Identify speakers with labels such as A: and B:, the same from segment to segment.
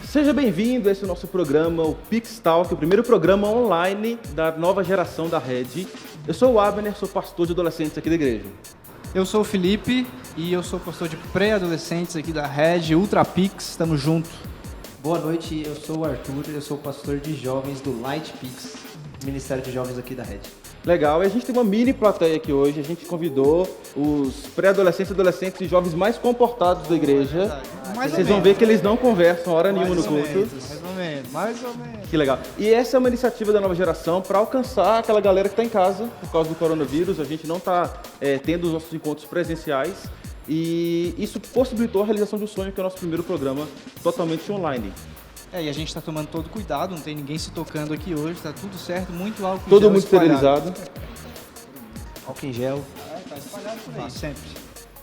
A: Seja bem-vindo a esse nosso programa, o Pix Talk, o primeiro programa online da nova geração da Rede. Eu sou o Abner, sou pastor de adolescentes aqui da igreja.
B: Eu sou o Felipe e eu sou pastor de pré-adolescentes aqui da Rede Ultra Pix, estamos juntos.
C: Boa noite, eu sou o Arthur, eu sou pastor de jovens do Light Pix, Ministério de Jovens aqui da Rede.
A: Legal, e a gente tem uma mini plateia aqui hoje, a gente convidou os pré-adolescentes, adolescentes e jovens mais comportados da igreja. Vocês vão ver que eles não conversam hora nenhuma no culto.
B: Mais ou menos.
A: Que legal. E essa é uma iniciativa da nova geração para alcançar aquela galera que está em casa por causa do coronavírus. A gente não está tendo os nossos encontros presenciais e isso possibilitou a realização de um sonho, que é o nosso primeiro programa totalmente online.
B: E a gente está tomando todo cuidado, não tem ninguém se tocando aqui hoje, está tudo certo, muito álcool em
A: Todo
B: gel
A: mundo esterilizado.
C: Álcool em gel.
B: Tá espalhado por aí. Sempre.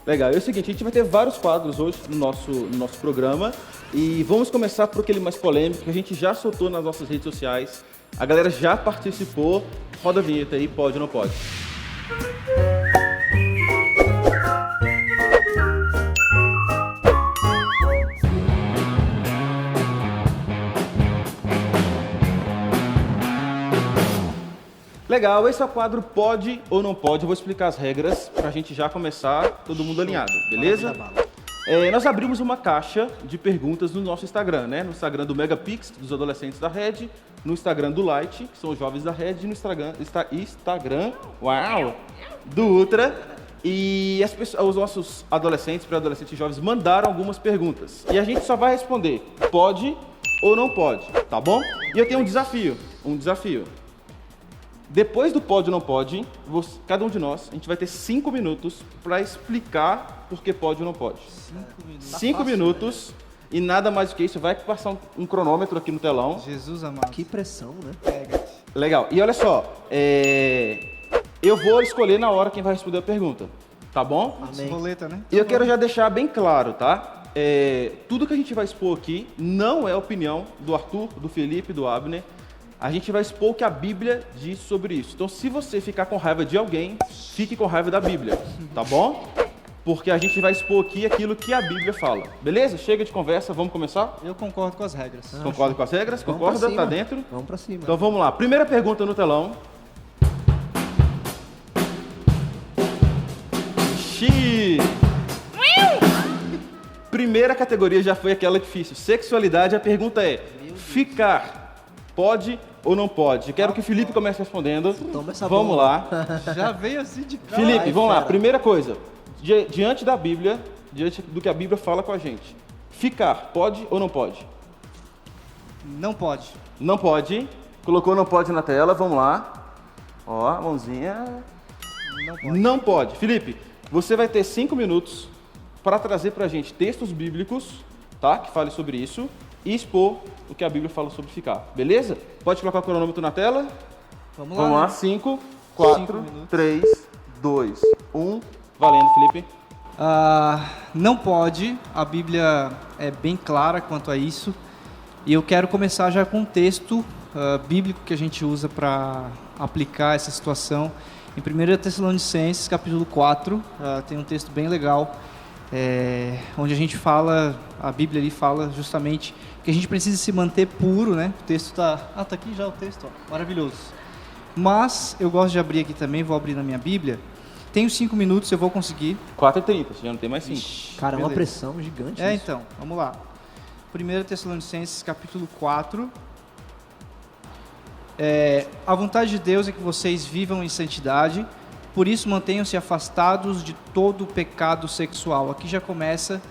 A: Legal, é o seguinte, a gente vai ter vários quadros hoje no nosso programa e vamos começar por aquele mais polêmico que a gente já soltou nas nossas redes sociais. A galera já participou. Roda a vinheta aí, pode ou não pode? Legal, esse é o quadro Pode ou Não Pode. Eu vou explicar as regras para a gente já começar todo mundo alinhado, beleza? Nós abrimos uma caixa de perguntas no nosso Instagram, né? No Instagram do Megapix, dos adolescentes da Rede, no Instagram do Light, que são os jovens da Rede, e no Instagram do Ultra. E os nossos adolescentes, pré-adolescentes e jovens mandaram algumas perguntas. E a gente só vai responder pode ou não pode, tá bom? E eu tenho um desafio. Depois do pode ou não pode, cada um de nós, a gente vai ter 5 minutos para explicar por que pode ou não pode. 5 minutos e nada mais do que isso. Vai passar um cronômetro aqui no telão.
B: Jesus amado.
C: Que pressão, né?
A: Legal. E olha só, eu vou escolher na hora quem vai responder a pergunta, tá bom?
C: Amém.
B: Roleta, né?
A: E eu quero já deixar bem claro, tá? Tudo que a gente vai expor aqui não é a opinião do Arthur, do Felipe, do Abner. A gente vai expor o que a Bíblia diz sobre isso. Então, se você ficar com raiva de alguém, fique com raiva da Bíblia, tá bom? Porque a gente vai expor aqui aquilo que a Bíblia fala. Beleza? Chega de conversa, vamos começar?
B: Eu concordo com as regras.
A: Concorda com as regras? Concorda? Tá dentro?
C: Vamos pra cima.
A: Então vamos lá. Primeira pergunta no telão. Primeira categoria já foi aquela difícil. Sexualidade, a pergunta é: ficar pode ou não pode? Eu quero que o Felipe comece respondendo.
C: Toma essa
A: Vamos
C: bomba.
A: lá.
B: Já veio assim de cara.
A: Felipe,
C: Ai,
A: vamos lá.
C: fera.
A: Primeira coisa. Diante da Bíblia, diante do que a Bíblia fala com a gente. Ficar pode ou não pode?
B: Não pode.
A: Não pode. Colocou não pode na tela. Vamos lá. Ó, mãozinha.
B: Não pode.
A: Não pode. Felipe, você vai ter 5 minutos para trazer pra gente textos bíblicos, tá? Que fale sobre isso. E expor o que a Bíblia fala sobre ficar, beleza? Pode colocar o cronômetro na tela?
B: Vamos lá.
A: Vamos lá,
B: né?
A: 5,
B: 5
A: 4,
B: minutos.
A: 3, 2, 1. Valendo, Felipe.
B: Não pode, a Bíblia é bem clara quanto a isso. E eu quero começar já com um texto bíblico que a gente usa para aplicar essa situação. Em 1 Tessalonicenses, capítulo 4, tem um texto bem legal, onde a gente fala, a Bíblia ali fala justamente que a gente precisa se manter puro, né? O texto tá aqui já o texto, ó, maravilhoso. Mas eu gosto de abrir aqui também, vou abrir na minha Bíblia. Tenho 5 minutos, eu vou conseguir.
A: 4h30, você já não tem mais 5.
C: Cara, é uma
B: Beleza.
C: pressão gigante isso.
B: Então, vamos lá. 1 Tessalonicenses, capítulo 4. A vontade de Deus é que vocês vivam em santidade, por isso mantenham-se afastados de todo o pecado sexual. Aqui já começa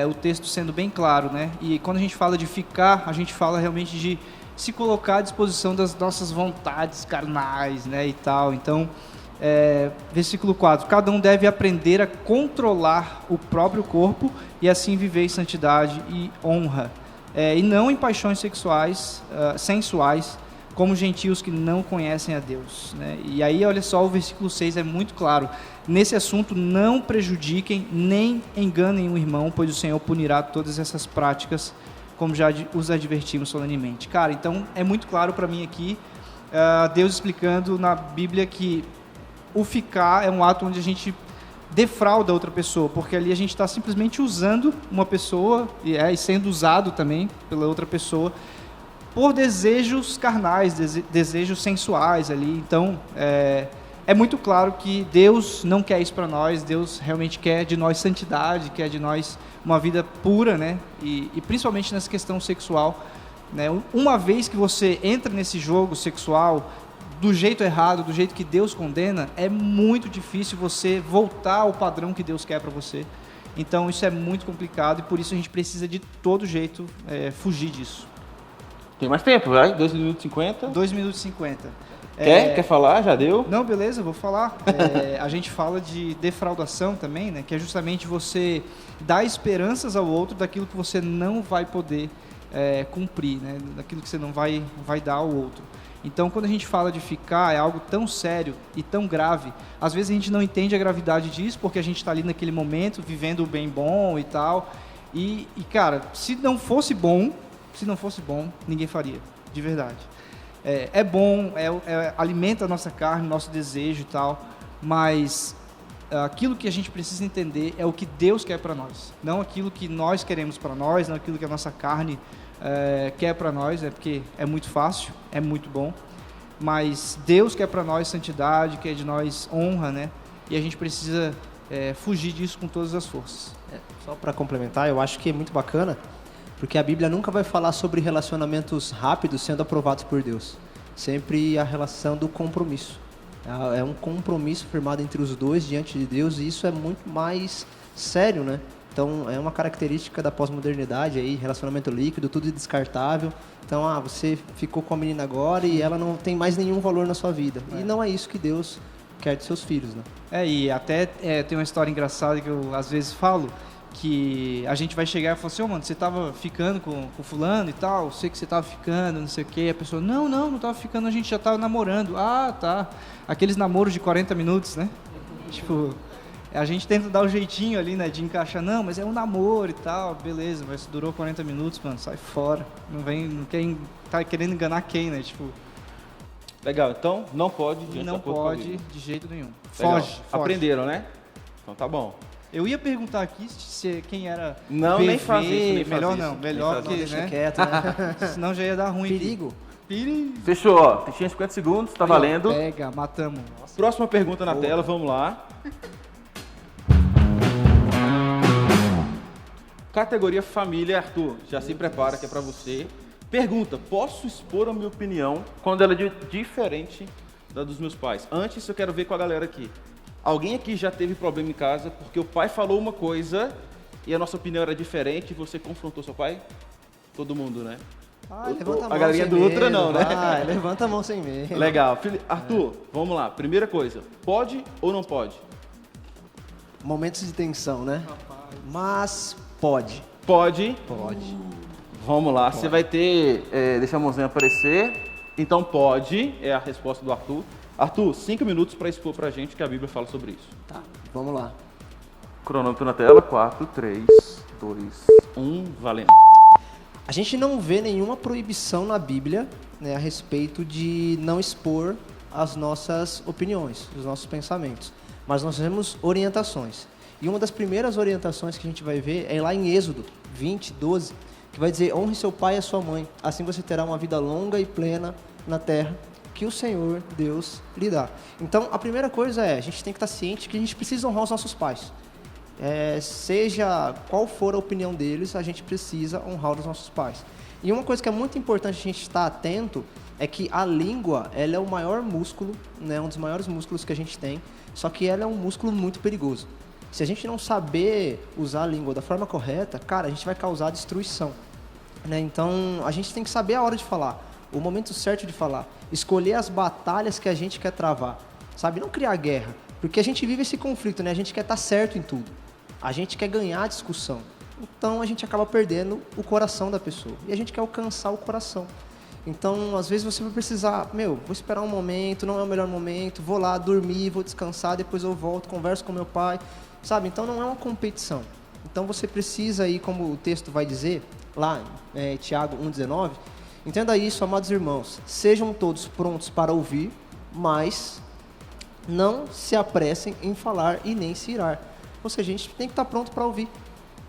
B: o texto sendo bem claro, né? E quando a gente fala de ficar, a gente fala realmente de se colocar à disposição das nossas vontades carnais, né, e tal. Então, Versículo 4, cada um deve aprender a controlar o próprio corpo e assim viver em santidade e honra, e não em paixões sexuais, sensuais, como gentios que não conhecem a Deus, né? E aí, olha só, o versículo 6 é muito claro. Nesse assunto, não prejudiquem nem enganem o irmão, pois o Senhor punirá todas essas práticas, como já os advertimos solenemente. Cara, então é muito claro para mim aqui, Deus explicando na Bíblia que o ficar é um ato onde a gente defrauda outra pessoa, porque ali a gente está simplesmente usando uma pessoa, e sendo usado também pela outra pessoa, por desejos carnais, desejos sensuais ali. Então, é muito claro que Deus não quer isso para nós. Deus realmente quer de nós santidade, quer de nós uma vida pura, né? E principalmente nessa questão sexual, né? Uma vez que você entra nesse jogo sexual do jeito errado, do jeito que Deus condena, é muito difícil você voltar ao padrão que Deus quer para você. Então, isso é muito complicado e por isso a gente precisa de todo jeito fugir disso.
A: Tem mais tempo, vai? 2 minutos e 50.
B: 2 minutos e 50.
A: Quer falar? Já deu?
B: Não, beleza, vou falar. A gente fala de defraudação também, né? Que é justamente você dar esperanças ao outro daquilo que você não vai poder cumprir, né? Daquilo que você não vai dar ao outro. Então, quando a gente fala de ficar, é algo tão sério e tão grave. Às vezes a gente não entende a gravidade disso, porque a gente está ali naquele momento, vivendo o bem bom e tal. E cara, se não fosse bom, ninguém faria, de verdade. É bom, alimenta a nossa carne, nosso desejo e tal, mas aquilo que a gente precisa entender é o que Deus quer para nós, não aquilo que nós queremos para nós, não aquilo que a nossa carne quer para nós, porque é muito fácil, é muito bom, mas Deus quer para nós santidade, quer de nós honra, né? E a gente precisa fugir disso com todas as forças.
C: Só para complementar, eu acho que é muito bacana, porque a Bíblia nunca vai falar sobre relacionamentos rápidos sendo aprovados por Deus. Sempre a relação do compromisso. É um compromisso firmado entre os dois diante de Deus, e isso é muito mais sério, né? Então, é uma característica da pós-modernidade aí, relacionamento líquido, tudo descartável. Então, você ficou com a menina agora e ela não tem mais nenhum valor na sua vida. E não é isso que Deus quer de seus filhos, né?
B: E até tem uma história engraçada que eu às vezes falo, que a gente vai chegar e falar assim, mano, você tava ficando com fulano e tal, sei que você tava ficando, não sei o quê. A pessoa, não tava ficando, a gente já tava namorando. Ah, tá. Aqueles namoros de 40 minutos, né? Tipo, a gente tenta dar o jeitinho ali, né, de encaixar, não, mas é um namoro e tal, beleza, mas durou 40 minutos, mano, sai fora. Tá querendo enganar quem, né? Tipo...
A: Legal, então não pode diante
B: Não
A: da acordo com a
B: pode,
A: Bíblia.
B: de jeito nenhum.
A: Legal.
B: Foge.
A: Aprenderam, né? Então tá bom.
B: Eu ia perguntar aqui quem era
A: Não,
B: PV,
A: nem faz isso, nem faz
B: melhor
A: isso.
B: não,
A: Nem
B: melhor
A: faz
B: que,
C: Deixa
B: né?
C: quieto, né?
B: Senão já ia dar ruim.
C: Perigo.
B: Perigo.
A: Fechou, ó. Tinha 50 segundos, tá valendo.
B: Pega, matamos.
A: Próxima pergunta na tela, vamos lá. Categoria família, Arthur. Já se prepara que é pra você. Pergunta, posso expor a minha opinião quando ela é diferente da dos meus pais? Antes, eu quero ver com a galera aqui. Alguém aqui já teve problema em casa porque o pai falou uma coisa e a nossa opinião era diferente e você confrontou seu pai? Todo mundo, né?
C: Levanta a mão
A: galerinha
C: sem
A: do Ultra
C: medo,
A: não, né?
C: Levanta a mão sem medo.
A: Legal. Arthur, vamos lá. Primeira coisa, pode ou não pode?
C: Momentos de tensão, né? Mas pode.
A: Pode.
C: Pode.
A: Vamos lá. Você vai ter... deixa a mãozinha aparecer. Então pode, é a resposta do Arthur. Arthur, 5 minutos para expor pra gente que a Bíblia fala sobre isso.
C: Tá, vamos lá.
A: Cronômetro na tela. 4, 3, 2, 1. Valendo.
C: A gente não vê nenhuma proibição na Bíblia, né, a respeito de não expor as nossas opiniões, os nossos pensamentos. Mas nós vemos orientações. E uma das primeiras orientações que a gente vai ver é lá em Êxodo 20, 12, que vai dizer, honre seu pai e a sua mãe, assim você terá uma vida longa e plena na terra que o Senhor, Deus, lhe dá. Então, a primeira coisa a gente tem que estar ciente que a gente precisa honrar os nossos pais. Seja qual for a opinião deles, a gente precisa honrar os nossos pais. E uma coisa que é muito importante a gente estar atento é que a língua, ela é o maior músculo, né, um dos maiores músculos que a gente tem, só que ela é um músculo muito perigoso. Se a gente não saber usar a língua da forma correta, cara, a gente vai causar destruição, né? Então, a gente tem que saber a hora de falar, o momento certo de falar, escolher as batalhas que a gente quer travar. sabe? Não criar guerra, porque a gente vive esse conflito, né? A gente quer estar certo em tudo, a gente quer ganhar a discussão, então a gente acaba perdendo o coração da pessoa, e a gente quer alcançar o coração. Então, às vezes você vai precisar, vou esperar um momento, não é o melhor momento, vou lá dormir, vou descansar, depois eu volto, converso com meu pai, sabe? Então não é uma competição. Então você precisa aí, como o texto vai dizer, lá em Tiago 1,19, entenda isso, amados irmãos, sejam todos prontos para ouvir, mas não se apressem em falar e nem se irar. Ou seja, a gente tem que estar pronto para ouvir,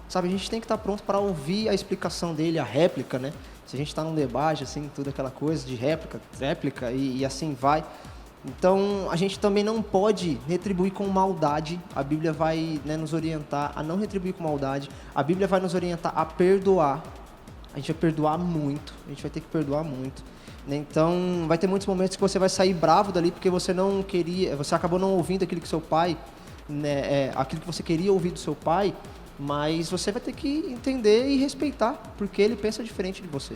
C: sabe? A gente tem que estar pronto para ouvir a explicação dele, a réplica, né? Se a gente está num debate, assim, tudo aquela coisa de réplica e assim vai. Então, a gente também não pode retribuir com maldade. A Bíblia vai, né, nos orientar a não retribuir com maldade. A Bíblia vai nos orientar a perdoar. A gente vai perdoar muito. A gente vai ter que perdoar muito. Então, vai ter muitos momentos que você vai sair bravo dali porque você não queria, você acabou não ouvindo aquilo que seu pai, né, aquilo que você queria ouvir do seu pai, mas você vai ter que entender e respeitar, porque ele pensa diferente de você.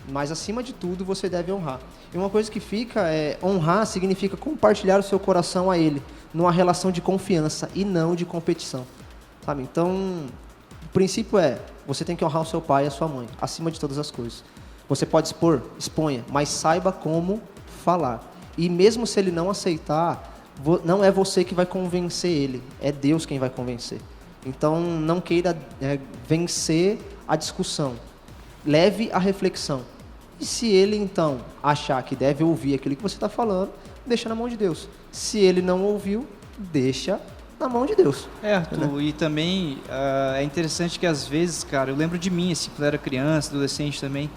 C: Mas, acima de tudo, você deve honrar. E uma coisa que fica honrar significa compartilhar o seu coração a ele, numa relação de confiança e não de competição. Sabe? Então, o princípio você tem que honrar o seu pai e a sua mãe, acima de todas as coisas. Você pode expor? Exponha, mas saiba como falar. E mesmo se ele não aceitar, não é você que vai convencer ele, é Deus quem vai convencer. Então, não queira vencer a discussão. Leve a reflexão. E se ele, então, achar que deve ouvir aquilo que você está falando, deixa na mão de Deus. Se ele não ouviu, deixa na mão de Deus.
B: Arthur, e também é interessante que às vezes, cara, eu lembro de mim, assim, quando eu era criança, adolescente também,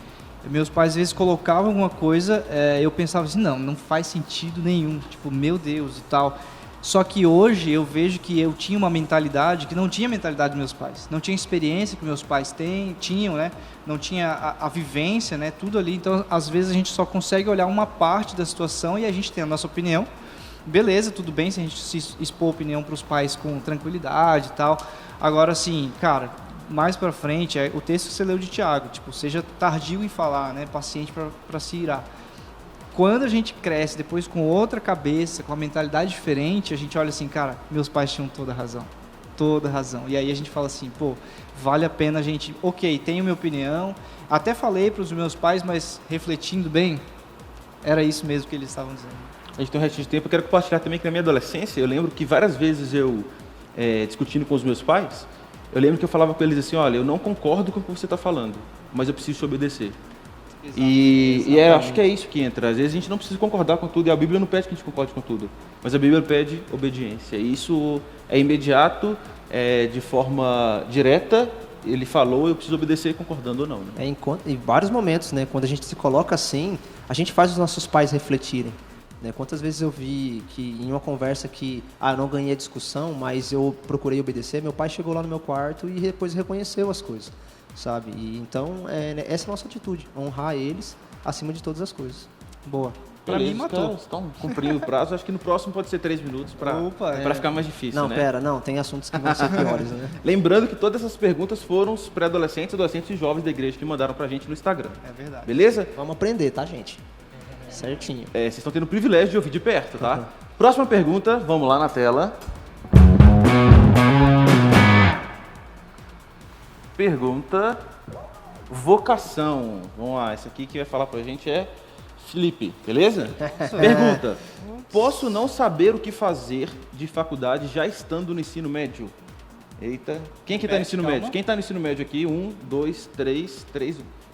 B: meus pais às vezes colocavam alguma coisa, eu pensava assim, não faz sentido nenhum, tipo, meu Deus e tal. Só que hoje eu vejo que eu tinha uma mentalidade que não tinha a mentalidade dos meus pais. Não tinha a experiência que meus pais tinham, né? Não tinha a vivência, né? Tudo ali. Então, às vezes, a gente só consegue olhar uma parte da situação e a gente tem a nossa opinião. Beleza, tudo bem se a gente se expor a opinião para os pais com tranquilidade e tal. Agora, assim, cara, mais para frente, o texto que você leu de Tiago, tipo, seja tardio em falar, né? Paciente para se irar. Quando a gente cresce depois com outra cabeça, com uma mentalidade diferente, a gente olha assim, cara, meus pais tinham toda razão. E aí a gente fala assim, pô, vale a pena a gente, ok, tenho minha opinião, até falei para os meus pais, mas refletindo bem, era isso mesmo que eles estavam dizendo.
A: A gente tem um restinho de tempo, eu quero compartilhar também que na minha adolescência, eu lembro que várias vezes eu, discutindo com os meus pais, eu lembro que eu falava com eles assim, olha, eu não concordo com o que você está falando, mas eu preciso te obedecer. E acho que é isso que entra. Às vezes a gente não precisa concordar com tudo, e a Bíblia não pede que a gente concorde com tudo, mas a Bíblia pede obediência. E isso é imediato, de forma direta, ele falou, eu preciso obedecer concordando ou não. Né?
C: Em vários momentos, né, quando a gente se coloca assim, a gente faz os nossos pais refletirem. Né? Quantas vezes eu vi que em uma conversa que eu não ganhei a discussão, mas eu procurei obedecer, meu pai chegou lá no meu quarto e depois reconheceu as coisas. Sabe? E então, essa é a nossa atitude, honrar eles acima de todas as coisas. Boa.
B: Pra mim, matou.
A: Estão cumprindo o prazo, acho que no próximo pode ser 3 minutos para ficar mais difícil,
C: não,
A: né?
C: Não, tem assuntos que vão ser piores, né?
A: Lembrando que todas essas perguntas foram os pré-adolescentes, adolescentes e jovens da igreja que mandaram pra gente no Instagram.
B: É verdade.
A: Beleza?
C: Vamos aprender, tá, gente? Certinho.
A: Vocês estão tendo o privilégio de ouvir de perto, tá? Próxima pergunta, vamos lá na tela. Pergunta, vocação. Vamos lá, esse aqui que vai falar pra gente é Felipe, beleza? Pergunta, posso não saber o que fazer de faculdade já estando no ensino médio? Eita, quem que tá no ensino médio? Quem tá no ensino médio aqui? 1, 2, 3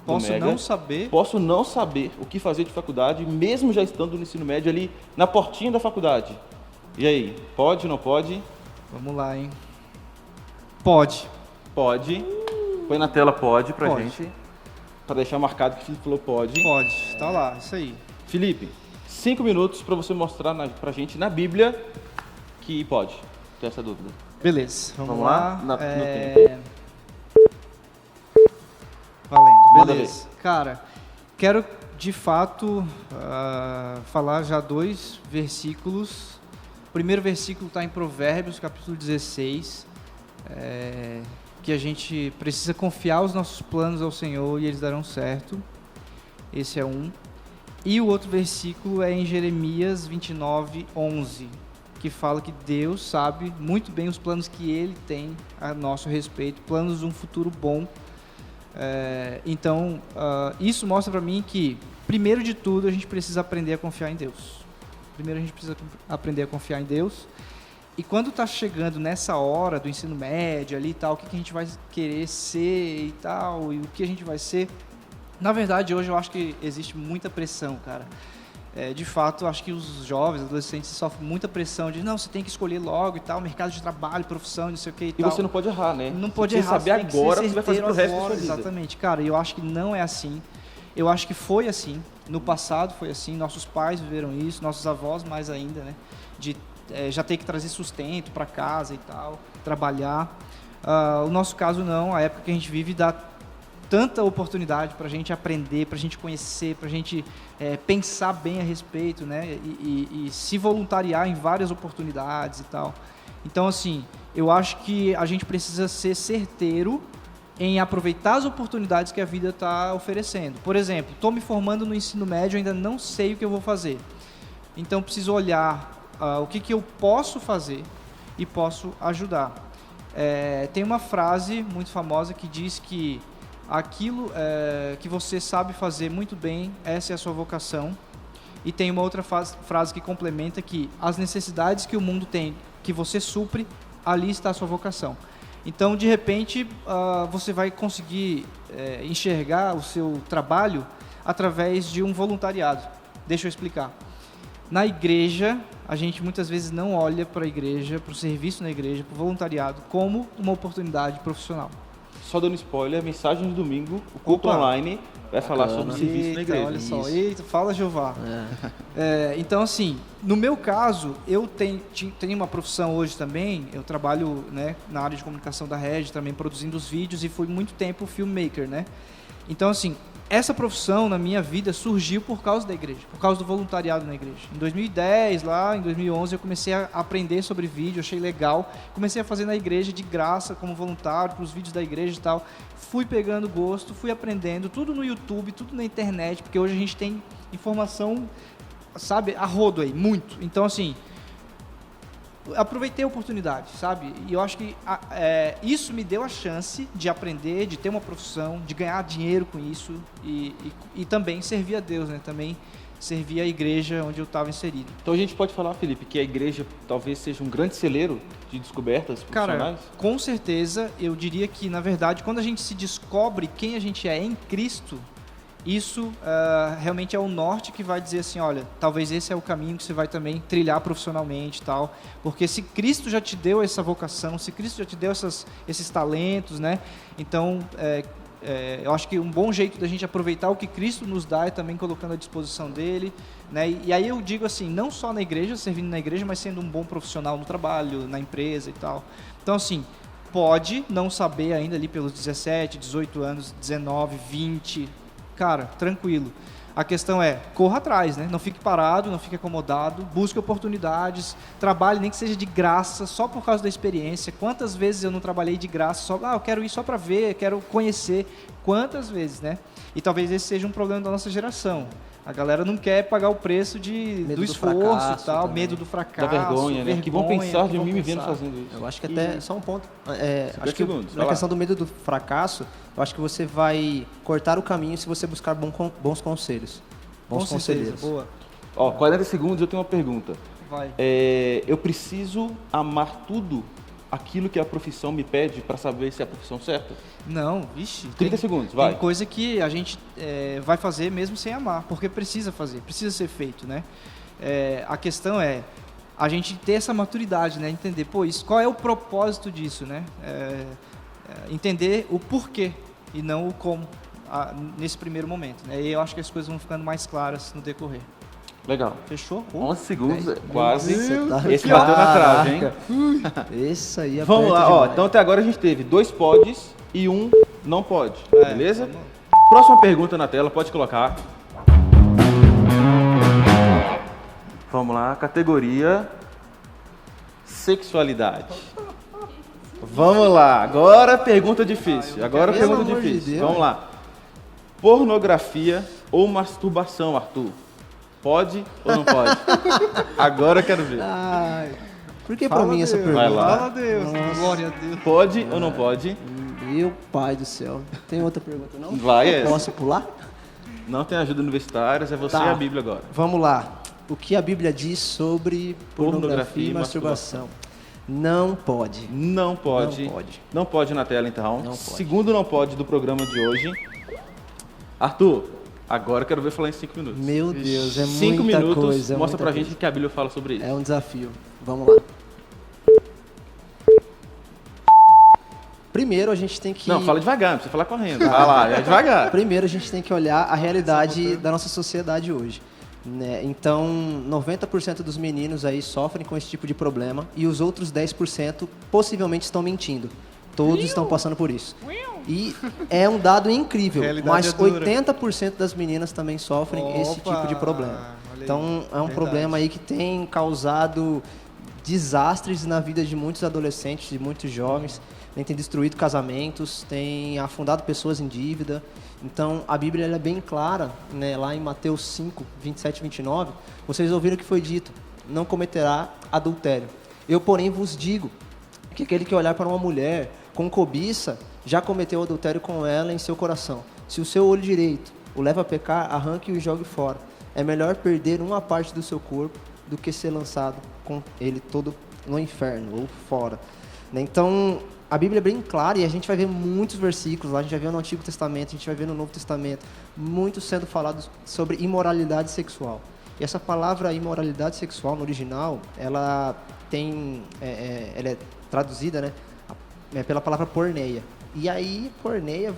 B: Posso não saber?
A: Posso não saber o que fazer de faculdade, mesmo já estando no ensino médio ali, na portinha da faculdade. E aí, pode, não pode?
B: Vamos lá, hein? Pode.
A: Pode. Põe na tela pode pra
B: Pode.
A: gente. Pra deixar marcado que o Felipe falou pode.
B: Pode, tá lá, isso aí.
A: Felipe, 5 minutos pra você mostrar pra gente na Bíblia que pode. Tem essa dúvida.
B: Beleza, vamos
A: lá?
B: lá.
A: No tempo.
B: Valendo,
A: Manda
B: beleza. Cara, quero de fato falar já 2 versículos. O primeiro versículo está em Provérbios, capítulo 16, que a gente precisa confiar os nossos planos ao Senhor e eles darão certo. Esse é um. E o outro versículo é em Jeremias 29:11, que fala que Deus sabe muito bem os planos que Ele tem a nosso respeito, planos de um futuro bom. Então, isso mostra para mim que, primeiro de tudo, a gente precisa aprender a confiar em Deus. Primeiro a gente precisa aprender a confiar em Deus. E quando está chegando nessa hora do ensino médio ali e tal, o que a gente vai querer ser e tal, e o que a gente vai ser... Na verdade, hoje eu acho que existe muita pressão, cara. De fato, acho que os jovens, adolescentes, sofrem muita pressão de não, você tem que escolher logo e tal, mercado de trabalho, profissão, não sei o que e tal.
A: E você não pode errar, né?
B: Não pode errar,
A: saber agora, você vai fazer pro resto da sua vida.
B: Exatamente, cara, eu acho que não é assim. Eu acho que foi assim, no passado foi assim, nossos pais viveram isso, nossos avós mais ainda, né? De já ter que trazer sustento para casa e tal, trabalhar. O nosso caso não, a época que a gente vive dá tanta oportunidade para a gente aprender, para a gente conhecer, para a gente pensar bem a respeito, né? E se voluntariar em várias oportunidades e tal. Então, assim, eu acho que a gente precisa ser certeiro em aproveitar as oportunidades que a vida está oferecendo. Por exemplo, estou me formando no ensino médio, ainda não sei o que eu vou fazer. Então, preciso olhar o que eu posso fazer e posso ajudar. Tem uma frase muito famosa que diz que aquilo que você sabe fazer muito bem, essa é a sua vocação. E tem uma outra frase que complementa que as necessidades que o mundo tem, que você supre, ali está a sua vocação. Então, de repente, você vai conseguir enxergar o seu trabalho através de um voluntariado. Deixa eu explicar. Na igreja, a gente muitas vezes não olha para a igreja, para o serviço na igreja, para o voluntariado, como uma oportunidade profissional.
A: Só dando spoiler, a mensagem de domingo, o culto online vai falar sobre o serviço na igreja.
B: Olha só, eita, fala Jeová. Então, assim, no meu caso, eu tenho uma profissão hoje também, eu trabalho, né, na área de comunicação da Rede, também produzindo os vídeos, e fui muito tempo filmmaker, né? Então, assim, essa profissão na minha vida surgiu por causa da igreja, por causa do voluntariado na igreja. Em 2010, lá em 2011, eu comecei a aprender sobre vídeo, achei legal. Comecei a fazer na igreja de graça, como voluntário, para os vídeos da igreja e tal. Fui pegando gosto, fui aprendendo, tudo no YouTube, tudo na internet, porque hoje a gente tem informação, sabe, a rodo aí, muito. Então, assim, aproveitei a oportunidade, sabe? E eu acho que isso me deu a chance de aprender, de ter uma profissão, de ganhar dinheiro com isso e também servir a Deus, né? Também servir a igreja onde eu estava inserido.
A: Então a gente pode falar, Felipe, que a igreja talvez seja um grande celeiro de descobertas profissionais?
B: Cara, com certeza, eu diria que, na verdade, quando a gente se descobre quem a gente é em Cristo, isso realmente é o norte que vai dizer assim, olha, talvez esse é o caminho que você vai também trilhar profissionalmente e tal, porque se Cristo já te deu essa vocação, se Cristo já te deu esses talentos, né, então eu acho que um bom jeito da gente aproveitar o que Cristo nos dá é também colocando à disposição dele, né, e aí eu digo assim, não só na igreja, servindo na igreja, mas sendo um bom profissional no trabalho, na empresa e tal. Então, assim, pode não saber ainda ali pelos 17, 18 anos, 19, 20... Cara, tranquilo. A questão é, corra atrás, né? Não fique parado, não fique acomodado, busque oportunidades, trabalhe nem que seja de graça, só por causa da experiência. Quantas vezes eu não trabalhei de graça, eu quero ir só para ver, quero conhecer. Quantas vezes, né? E talvez esse seja um problema da nossa geração. A galera não quer pagar o preço do esforço e tal, medo do fracasso,
A: da vergonha, né? Que vão pensar de mim me vendo fazendo isso.
C: Eu acho que até, só um ponto, acho que
A: segundos,
C: na questão do medo do fracasso, eu acho que você vai cortar o caminho se você buscar bons conselhos. Bons conselheiros.
B: Boa.
A: 40 segundos, eu tenho uma pergunta.
B: Vai.
A: Eu preciso amar tudo aquilo que a profissão me pede para saber se é a profissão certa?
B: Não, vixe.
A: 30 segundos, vai.
B: Tem coisa que a gente vai fazer mesmo sem amar, porque precisa fazer, precisa ser feito, né? A questão é a gente ter essa maturidade, né? Entender, qual é o propósito disso, né? Entender o porquê e não o como nesse primeiro momento, né? E eu acho que as coisas vão ficando mais claras no decorrer.
A: Legal.
B: Fechou?
A: 11 segundos, quase.
C: Esse
A: bateu na trave, hein?
C: Esse aí é.
A: Vamos lá, então até agora a gente teve 2 podes e 1 não pode, beleza? Próxima pergunta na tela, pode colocar. Vamos lá, categoria sexualidade. Vamos lá, agora pergunta difícil. Agora pergunta difícil. Vamos lá. Pornografia ou masturbação, Arthur? Pode ou não pode? Agora eu quero ver.
C: Ai, por que pra
B: Fala,
C: mim essa
B: Deus.
C: pergunta?
A: Vai lá.
B: Fala, Deus.
C: Nossa.
B: Glória a Deus.
A: Pode ou não pode?
C: Meu pai do céu. Tem outra pergunta, não?
A: Vai, é.
C: Posso pular?
A: Não tem ajuda universitária, é você
C: Tá.
A: e a Bíblia agora.
C: Vamos lá. O que a Bíblia diz sobre pornografia e masturbação? Não pode.
A: Não pode.
C: Não pode.
A: Não pode na tela, então.
C: Não pode.
A: Segundo não pode do programa de hoje. Arthur, agora eu quero ver falar em 5 minutos.
C: Meu Deus, é
A: 5
C: muita
A: minutos,
C: coisa.
A: mostra pra
C: muita
A: gente o que a Bíblia fala sobre isso.
C: coisa. É um desafio. Vamos lá. Primeiro a gente tem que...
A: Não, fala devagar, não precisa falar correndo. Vai lá, é devagar.
C: Primeiro a gente tem que olhar a realidade da nossa sociedade hoje. Né? Então, 90% dos meninos aí sofrem com esse tipo de problema e os outros 10% possivelmente estão mentindo. Todos estão passando por isso. E é um dado incrível,
B: Realidade
C: mas
B: é dura.
C: 80% das meninas também sofrem esse
B: Opa,
C: tipo de problema.
B: olha aí,
C: Então, é um
B: verdade.
C: problema aí que tem causado desastres na vida de muitos adolescentes, de muitos jovens, né? Tem destruído casamentos, tem afundado pessoas em dívida. Então, a Bíblia ela é bem clara, né? Lá em Mateus 5, 27 e 29, vocês ouviram o que foi dito, não cometerá adultério. Eu, porém, vos digo que aquele que olhar para uma mulher com cobiça, já cometeu adultério com ela em seu coração. Se o seu olho direito o leva a pecar, arranque-o e jogue fora. É melhor perder uma parte do seu corpo do que ser lançado com ele todo no inferno ou fora. Né? Então, a Bíblia é bem clara e a gente vai ver muitos versículos lá, a gente vai ver no Antigo Testamento, a gente vai ver no Novo Testamento, muito sendo falado sobre imoralidade sexual. E essa palavra imoralidade sexual no original, ela ela é traduzida, né, pela palavra porneia. E aí, porneia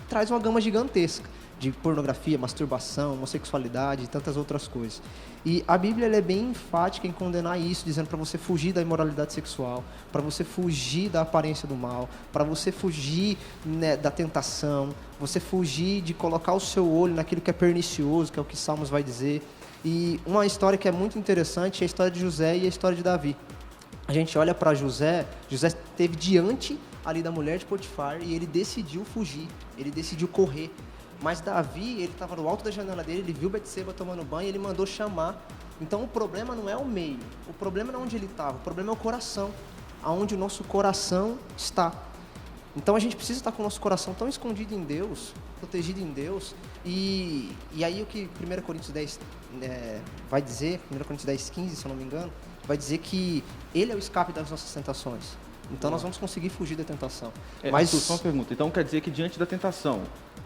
C: traz uma gama gigantesca de pornografia, masturbação, homossexualidade e tantas outras coisas. E a Bíblia ela é bem enfática em condenar isso, dizendo para você fugir da imoralidade sexual, para você fugir da aparência do mal, para você fugir, né, da tentação, você fugir de colocar o seu olho naquilo que é pernicioso, que é o que Salmos vai dizer. E uma história que é muito interessante é a história de José e a história de Davi. A gente olha para José esteve diante ali da mulher de Potifar e ele decidiu fugir, ele decidiu correr. Mas Davi, ele estava no alto da janela dele, ele viu Betseba tomando banho e ele mandou chamar. Então o problema não é o meio, o problema não é onde ele estava, o problema é o coração, aonde o nosso coração está. Então a gente precisa estar com o nosso coração tão escondido em Deus, protegido em Deus. E aí o que 1 Coríntios 10 vai dizer, 1 Coríntios 10, 15, se eu não me engano, vai dizer que Ele é o escape das nossas tentações. Então nós vamos conseguir fugir da tentação.
A: Mas só uma pergunta, então quer dizer que diante da tentação,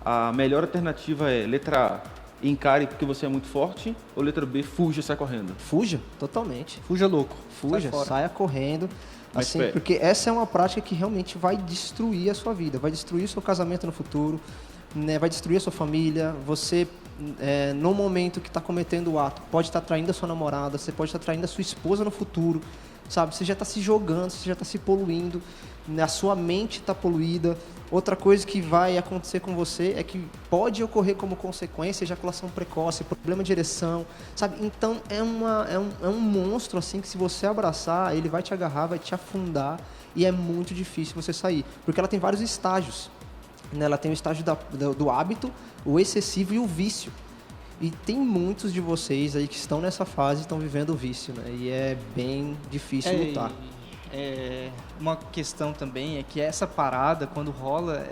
A: a melhor alternativa é letra A, encare porque você é muito forte, ou letra B, fuja e sai correndo?
C: Fuja, totalmente.
B: Fuja louco.
C: Fuja,
B: Sai fora.
C: saia correndo.
A: Mas
C: Assim,
A: espera.
C: porque essa é uma prática que realmente vai destruir a sua vida, vai destruir o seu casamento no futuro, né? Vai destruir a sua família. Você, no momento que está cometendo o ato, pode estar traindo a sua namorada, você pode estar traindo a sua esposa no futuro, sabe? Você já está se jogando, você já está se poluindo, né? A sua mente está poluída. Outra coisa que vai acontecer com você é que pode ocorrer como consequência ejaculação precoce, problema de ereção, sabe? Então é um monstro assim que se você abraçar, ele vai te agarrar, vai te afundar e é muito difícil você sair, porque ela tem vários estágios, né? Ela tem o estágio do hábito, o excessivo e o vício. E tem muitos de vocês aí que estão nessa fase e estão vivendo o vício, né? E é bem difícil lutar.
B: Uma questão também é que essa parada, quando rola,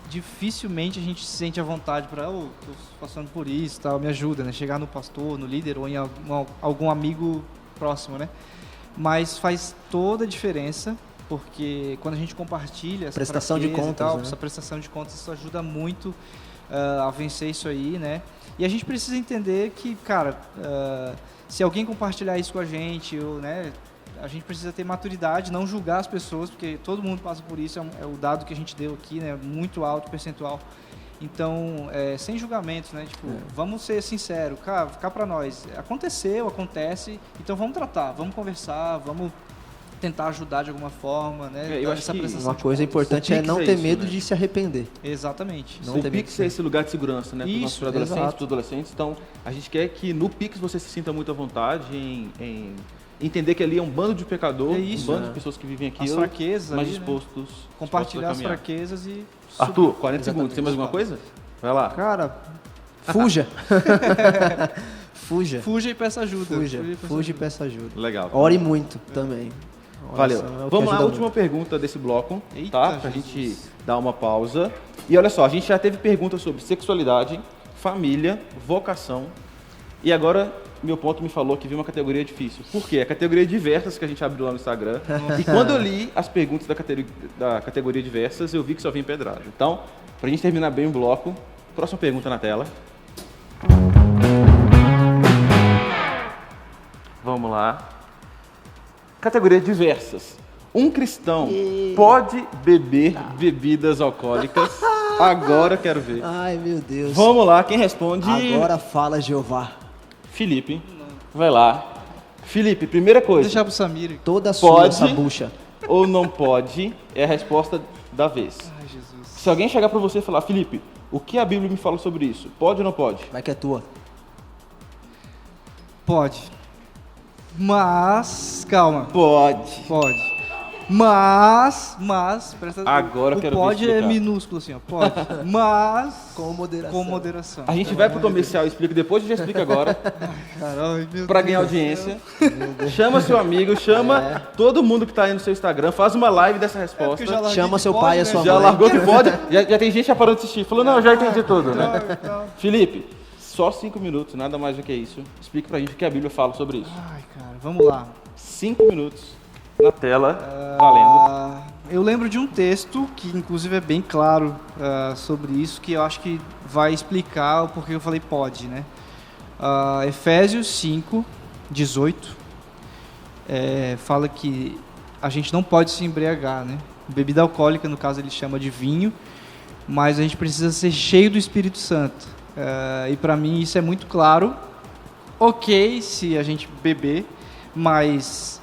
B: dificilmente a gente se sente à vontade para, tô passando por isso, tal, me ajuda, né? Chegar no pastor, no líder ou em algum amigo próximo, né? Mas faz toda a diferença, porque quando a gente compartilha essa
C: Prestação de
B: fraqueza e
C: contas,
B: tal,
C: né?
B: essa prestação de contas, isso ajuda muito a vencer isso aí, né? E a gente precisa entender que, cara, se alguém compartilhar isso com a gente, né? A gente precisa ter maturidade, não julgar as pessoas, porque todo mundo passa por isso, é o dado que a gente deu aqui, né? Muito alto percentual. Então, sem julgamentos, né? Tipo, vamos ser sinceros, cara, ficar pra nós. Acontece, então vamos tratar, vamos conversar, vamos tentar ajudar de alguma forma, né?
A: Eu acho que
C: Uma coisa importante é
A: Pix
C: não
A: é
C: ter
A: isso,
C: medo
A: né?
C: de se arrepender.
B: Exatamente.
C: Não
A: O
C: tem
A: Pix
C: medo.
A: é esse lugar de segurança, né? Para os nossos
B: Isso,
A: adolescentes,
C: exato.
A: para os adolescentes. Então, a gente quer que no Pix você se sinta muito à vontade em entender que ali é um bando de pecador,
B: É isso,
A: um bando
C: né?
A: de pessoas que vivem
B: As
A: aquilo,
B: fraquezas
A: mas
B: aí, né?
A: dispostos
B: Compartilhar
A: a
B: as
A: caminhar.
B: fraquezas e...
A: Arthur, 40
C: Exatamente.
A: segundos. Tem mais alguma coisa? Vai lá.
C: Cara, fuja. Fuja.
B: Fuja e peça ajuda.
C: Fuja e peça ajuda.
A: Legal.
C: Ore muito também.
A: Valeu.
C: Oração é o que
A: Vamos lá,
C: ajuda
A: a última
C: muito.
A: pergunta desse bloco,
B: Eita,
A: tá? Pra
B: Jesus.
A: gente dar uma pausa. E olha só, a gente já teve perguntas sobre sexualidade, família, vocação. E agora, meu ponto me falou que viu uma categoria difícil. Por quê? A categoria diversas que a gente abriu lá no Instagram. E quando eu li as perguntas da categoria diversas, eu vi que só vinha pedrada. Então, pra gente terminar bem o bloco, próxima pergunta na tela. Vamos lá. Categoria diversas. Um cristão pode beber bebidas alcoólicas? Agora eu quero ver.
C: Ai, meu Deus.
A: Vamos lá, quem responde?
C: Agora fala, Jeová.
A: Felipe. Vai lá. Felipe, primeira
B: Vou
A: coisa.
B: deixar pro Samir.
C: Toda sua
A: Pode.
C: essa bucha.
A: Ou não pode é a resposta da vez.
B: Ai, Jesus.
A: Se alguém chegar pra você e falar, Felipe, o que a Bíblia me fala sobre isso? Pode ou não pode?
C: Vai que é tua.
B: Pode. Mas, calma.
A: Pode.
B: Pode. Mas, presta atenção.
A: Agora eu
B: o
A: quero ver
B: pode é
A: explicar.
B: minúsculo assim, ó. Pode. Mas,
C: Com moderação.
B: com moderação.
A: A gente vai pro comercial e explica depois, a gente já explica agora,
B: Caralho, meu
A: pra
B: Deus
A: ganhar
B: do
A: audiência. Chama seu amigo, chama todo mundo que tá aí no seu Instagram, faz uma live dessa resposta.
B: eu já larguei
C: Chama
B: que
C: seu
B: pode,
C: pai e a
B: né?
C: sua
A: Já
C: mãe.
A: largou que pode, já tem gente já parou de assistir. Falou, não, já entendi tudo. Né? Felipe, só 5 minutos, nada mais do que isso. Explique pra gente o que a Bíblia fala sobre isso.
B: Ai, cara, vamos lá.
A: 5 minutos na tela, valendo.
B: Eu lembro de um texto que, inclusive, é bem claro sobre isso, que eu acho que vai explicar o porquê eu falei pode, né? Efésios 5, 18, fala que a gente não pode se embriagar, né? Bebida alcoólica, no caso, ele chama de vinho, mas a gente precisa ser cheio do Espírito Santo. E para mim isso é muito claro. Ok se a gente beber, mas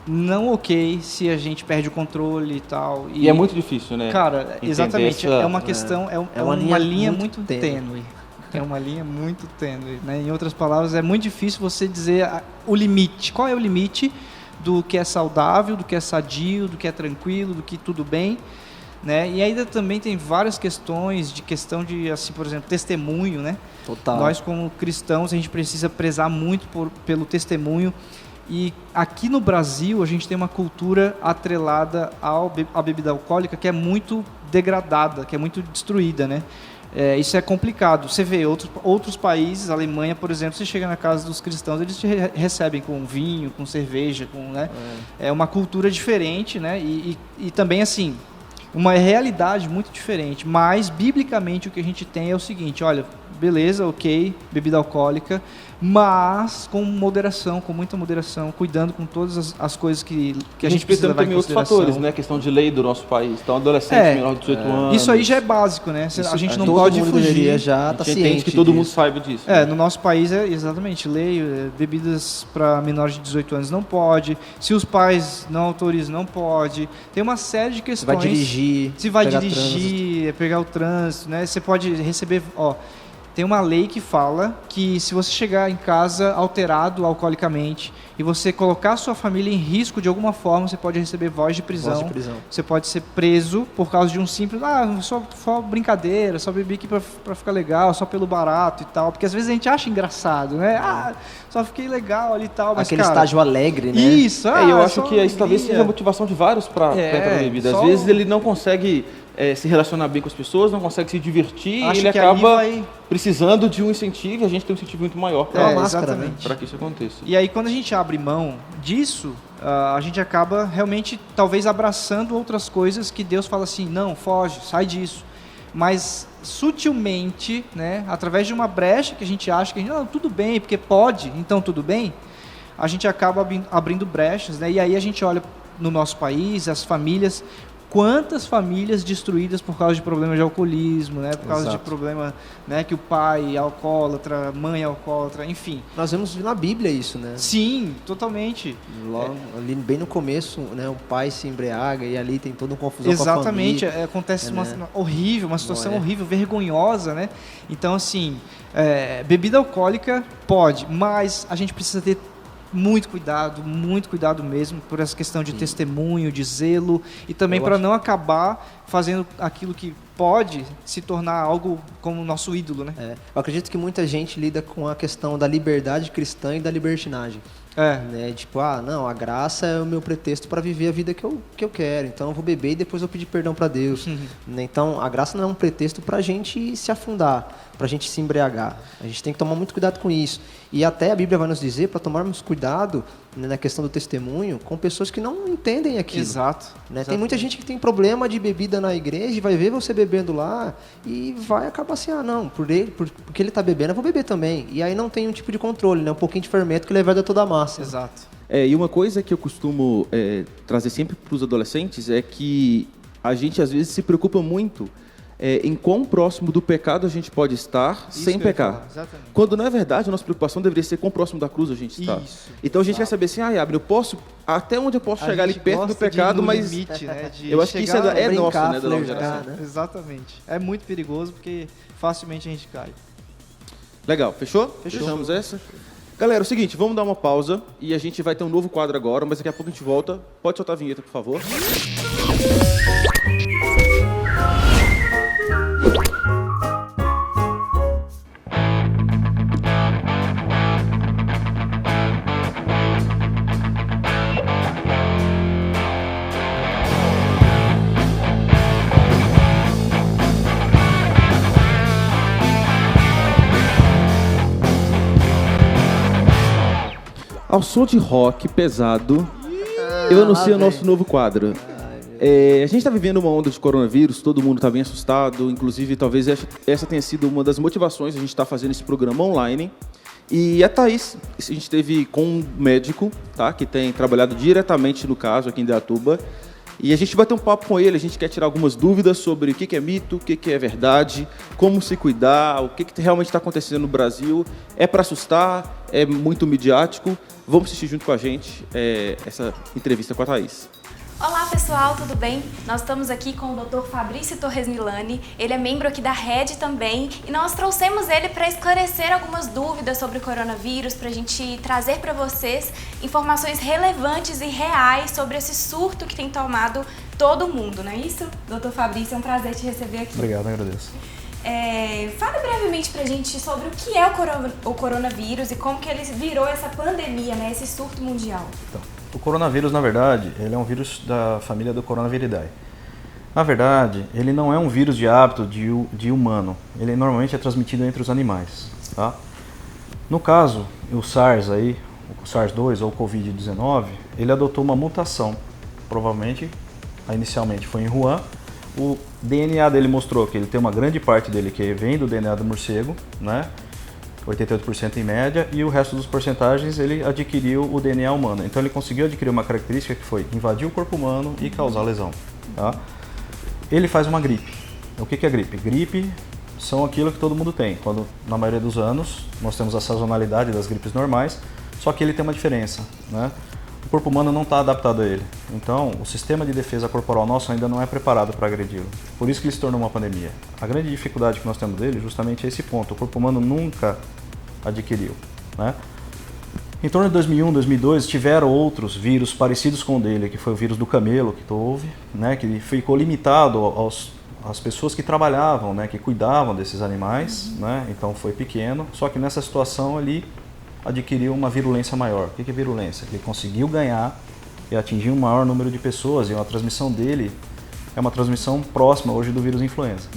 B: não ok se a gente perde o controle e tal.
A: E é muito difícil, né?
B: Cara,
A: Entender
B: exatamente.
A: essa-
B: É uma questão, é uma linha muito
C: tênue.
B: tênue. É uma linha muito tênue, né? Em outras palavras, é muito difícil você dizer o limite. Qual é o limite do que é saudável, do que é sadio, do que é tranquilo, do que tudo bem, né? E ainda também tem várias questões de, assim, por exemplo, testemunho, né?
C: Total.
B: Nós, como cristãos, a gente precisa prezar muito pelo testemunho. E aqui no Brasil, a gente tem uma cultura atrelada à bebida alcoólica que é muito degradada, que é muito destruída, né? Isso é complicado. Você vê outros países, a Alemanha, por exemplo, você chega na casa dos cristãos, eles te recebem com vinho, com cerveja, né? É uma cultura diferente, né? E também, assim, uma realidade muito diferente. Mas, biblicamente, o que a gente tem é o seguinte, olha, beleza, ok, bebida alcoólica, mas com moderação, com muita moderação, cuidando com todas as coisas que a gente precisa levar em
A: também outros
B: consideração.
A: fatores, né? Questão de lei do nosso país. Então, adolescente menor de 18 anos.
B: Isso aí já é básico, né? A gente não
C: todo
B: pode
C: mundo
B: fugir.
C: deveria
A: A
C: já
A: gente
C: tá
A: entende
C: ciente
A: que todo mundo
C: disso.
A: saiba disso. né?
B: No nosso país é exatamente lei, bebidas para menores de 18 anos não pode, se os pais não autorizam não pode, tem uma série de
C: Você
B: questões.
C: vai dirigir.
B: Se vai
C: pegar
B: dirigir, pegar o trânsito, né? Você pode receber, tem uma lei que fala que se você chegar em casa alterado alcoolicamente e você colocar a sua família em risco de alguma forma, você pode receber voz de prisão.
C: Voz de prisão.
B: Você pode ser preso por causa de um simples, só brincadeira, só bebi aqui pra ficar legal, só pelo barato e tal. Porque às vezes a gente acha engraçado, né? Só fiquei legal ali e tal, mas
C: Aquele
B: cara,
C: estágio alegre, né?
B: Isso,
A: E eu acho
B: só
A: que isso talvez
B: alegria.
A: seja a motivação de vários para entrar na bebida. Às
B: só-
A: vezes ele não consegue se relacionar bem com as pessoas, não consegue se divertir,
B: Acho
A: e ele
B: que ali
A: acaba
B: vai-
A: precisando de um incentivo, e a gente tem um incentivo muito maior
C: É uma
A: para
C: máscara,
B: exatamente.
A: que isso aconteça.
B: E aí, quando a gente abre mão disso, a gente acaba realmente, talvez, abraçando outras coisas que Deus fala assim, não, foge, sai disso. Mas, sutilmente, né, através de uma brecha que a gente acha que, não, tudo bem, porque pode, então tudo bem, a gente acaba abrindo brechas, né, e aí a gente olha no nosso país, as famílias, quantas famílias destruídas por causa de problemas de alcoolismo, né, por causa de
C: Exato.
B: problema, né, que o pai é alcoólatra, mãe é alcoólatra, enfim.
C: Nós vemos na Bíblia isso, né?
B: Sim, totalmente.
C: Logo, ali bem no começo, né, o pai se embriaga e ali tem toda uma confusão
B: Exatamente,
C: com a família.
B: acontece uma
C: né?
B: horrível, uma situação
C: Não é.
B: horrível, vergonhosa, né? Então, assim, bebida alcoólica pode, mas a gente precisa ter muito cuidado mesmo, por essa questão de testemunho, de zelo, e também
C: Eu
B: para
C: acho-
B: não acabar fazendo aquilo que pode se tornar algo como o nosso ídolo, né?
C: Eu acredito que muita gente lida com a questão da liberdade cristã e da libertinagem. Né? Tipo, não, a graça é o meu pretexto para viver a vida que eu quero. Então eu vou beber e depois eu vou pedir perdão para Deus. Né? Então a graça não é um pretexto para a gente se afundar, para a gente se embriagar. A gente tem que tomar muito cuidado com isso. E até a Bíblia vai nos dizer para tomarmos cuidado, né, na questão do testemunho com pessoas que não entendem aquilo.
B: Exato.
C: Né? Tem muita gente que tem problema de bebida na igreja e vai ver você bebendo lá e vai acabar assim, não, porque ele está bebendo, eu vou beber também. E aí não tem um tipo de controle, né? Um pouquinho de fermento que leva toda a massa.
B: Exato.
A: E uma coisa que eu costumo trazer sempre para os adolescentes é que a gente às vezes se preocupa muito em quão próximo do pecado a gente pode estar sem pecar. Quando na verdade a nossa preocupação deveria ser quão próximo da cruz a gente está.
B: Isso.
A: Então a gente quer saber assim, Abner, eu posso, até onde eu posso chegar ali perto do pecado, mas
B: limite, né,
A: eu acho que isso é nosso, né, da nova geração.
C: Né?
B: Exatamente. É muito perigoso porque facilmente a gente cai.
A: Legal, fechou? Fechamos essa? Galera, é o seguinte, vamos dar uma pausa e a gente vai ter um novo quadro agora, mas daqui a pouco a gente volta. Pode soltar a vinheta, por favor. Ao som de rock pesado, eu anuncio o nosso novo quadro. A gente está vivendo uma onda de coronavírus, todo mundo está bem assustado, inclusive talvez essa tenha sido uma das motivações a gente estar fazendo esse programa online. E a Thaís, a gente esteve com um médico, tá, que tem trabalhado diretamente no caso aqui em Indaiatuba, e a gente vai ter um papo com ele, a gente quer tirar algumas dúvidas sobre o que é mito, o que é verdade, como se cuidar, o que realmente está acontecendo no Brasil. É para assustar, é muito midiático. Vamos assistir junto com a gente essa entrevista com a Thaís.
D: Olá pessoal, tudo bem? Nós estamos aqui com o Dr. Fabrício Torres Milani, ele é membro aqui da Rede também e nós trouxemos ele para esclarecer algumas dúvidas sobre o coronavírus, para a gente trazer para vocês informações relevantes e reais sobre esse surto que tem tomado todo mundo, não é isso? Dr. Fabrício, é um prazer te receber aqui.
E: Obrigado, agradeço.
D: Fale brevemente pra gente sobre o que é o coronavírus e como que ele virou essa pandemia, né, esse surto mundial.
E: Então, o coronavírus, na verdade, ele é um vírus da família do Coronaviridae. Na verdade, ele não é um vírus de hábito de humano. Ele normalmente é transmitido entre os animais. Tá? No caso, o SARS aí, o SARS-2 ou o Covid-19, ele adotou uma mutação. Provavelmente, inicialmente foi em Wuhan. O DNA dele mostrou que ele tem uma grande parte dele que vem do DNA do morcego, né? 88% em média, e o resto dos porcentagens ele adquiriu o DNA humano. Então ele conseguiu adquirir uma característica que foi invadir o corpo humano e causar lesão. Tá? Ele faz uma gripe. O que é gripe? Gripe são aquilo que todo mundo tem. Quando, na maioria dos anos, nós temos a sazonalidade das gripes normais, só que ele tem uma diferença, né? O corpo humano não está adaptado a ele. Então, o sistema de defesa corporal nosso ainda não é preparado para agredi-lo. Por isso que ele se tornou uma pandemia. A grande dificuldade que nós temos dele justamente é esse ponto. O corpo humano nunca adquiriu, né? Em torno de 2001, 2002, tiveram outros vírus parecidos com o dele, que foi o vírus do camelo que houve, né? Que ficou limitado às pessoas que trabalhavam, né? Que cuidavam desses animais, né? Então foi pequeno. Só que nessa situação ele adquiriu uma virulência maior. O que é virulência? Ele conseguiu ganhar e atingir um maior número de pessoas, e a transmissão dele é uma transmissão próxima hoje do vírus influenza.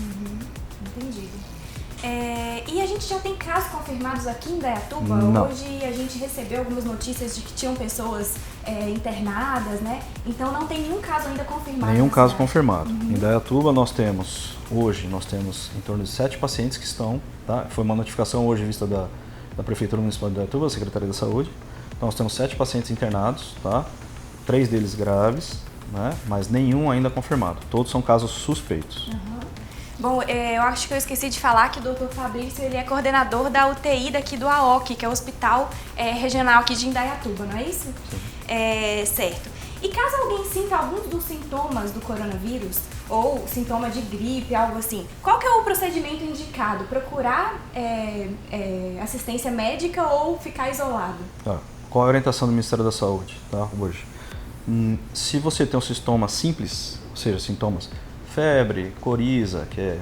D: Entendido. E a gente já tem casos confirmados aqui em Indaiatuba?
E: Não.
D: Hoje a gente recebeu algumas notícias de que tinham pessoas internadas, né? Então não tem nenhum caso ainda confirmado.
E: Nenhum
D: na
E: caso
D: cidade.
E: confirmado. Em Indaiatuba hoje nós temos em torno de 7 pacientes que estão, tá? Foi uma notificação hoje vista da Prefeitura Municipal de Indaiatuba, da Secretaria da Saúde. Então nós temos 7 pacientes internados, tá? 3 deles graves, né? Mas nenhum ainda confirmado. Todos são casos suspeitos.
D: Bom, eu acho que eu esqueci de falar que o Dr. Fabrício ele é coordenador da UTI daqui do AOC, que é o Hospital Regional aqui de Indaiatuba, não é isso? Certo. E caso alguém sinta alguns dos sintomas do coronavírus, ou sintoma de gripe, algo assim, qual que é o procedimento indicado? Procurar assistência médica ou ficar isolado?
E: Tá. Qual a orientação do Ministério da Saúde, tá? Hoje? Se você tem um sintoma simples, ou seja, sintomas febre, coriza, que é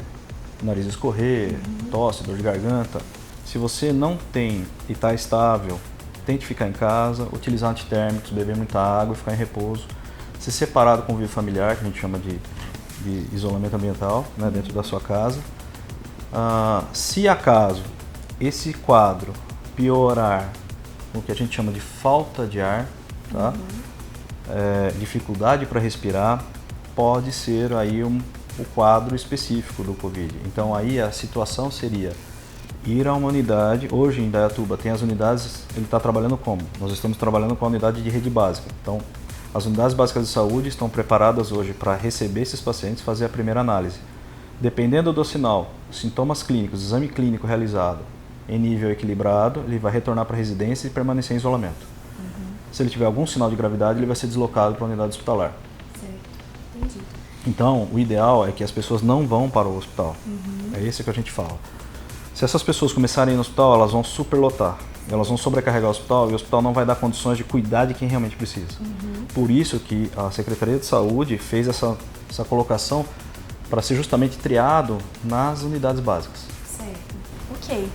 E: nariz escorrer, tosse, dor de garganta. Se você não tem e está estável, tente ficar em casa, utilizar antitérmicos, beber muita água, ficar em repouso, se separar do convívio familiar, que a gente chama de isolamento ambiental, né, dentro da sua casa. Se acaso esse quadro piorar o que a gente chama de falta de ar, tá? Dificuldade para respirar, pode ser aí o quadro específico do Covid. Então aí a situação seria ir a uma unidade. Hoje em Indaiatuba tem as unidades, ele está trabalhando como? Nós estamos trabalhando com a unidade de rede básica. Então as unidades básicas de saúde estão preparadas hoje para receber esses pacientes e fazer a primeira análise. Dependendo do sinal, sintomas clínicos, exame clínico realizado em nível equilibrado, ele vai retornar para a residência e permanecer em isolamento. Se ele tiver algum sinal de gravidade, ele vai ser deslocado para a unidade hospitalar.
D: Certo, entendi.
E: Então, o ideal é que as pessoas não vão para o hospital. É esse que a gente fala. Se essas pessoas começarem a ir no hospital, elas vão superlotar. Elas vão sobrecarregar o hospital e o hospital não vai dar condições de cuidar de quem realmente precisa. Por isso que a Secretaria de Saúde fez essa colocação para ser justamente triado nas unidades básicas.
D: Certo, ok.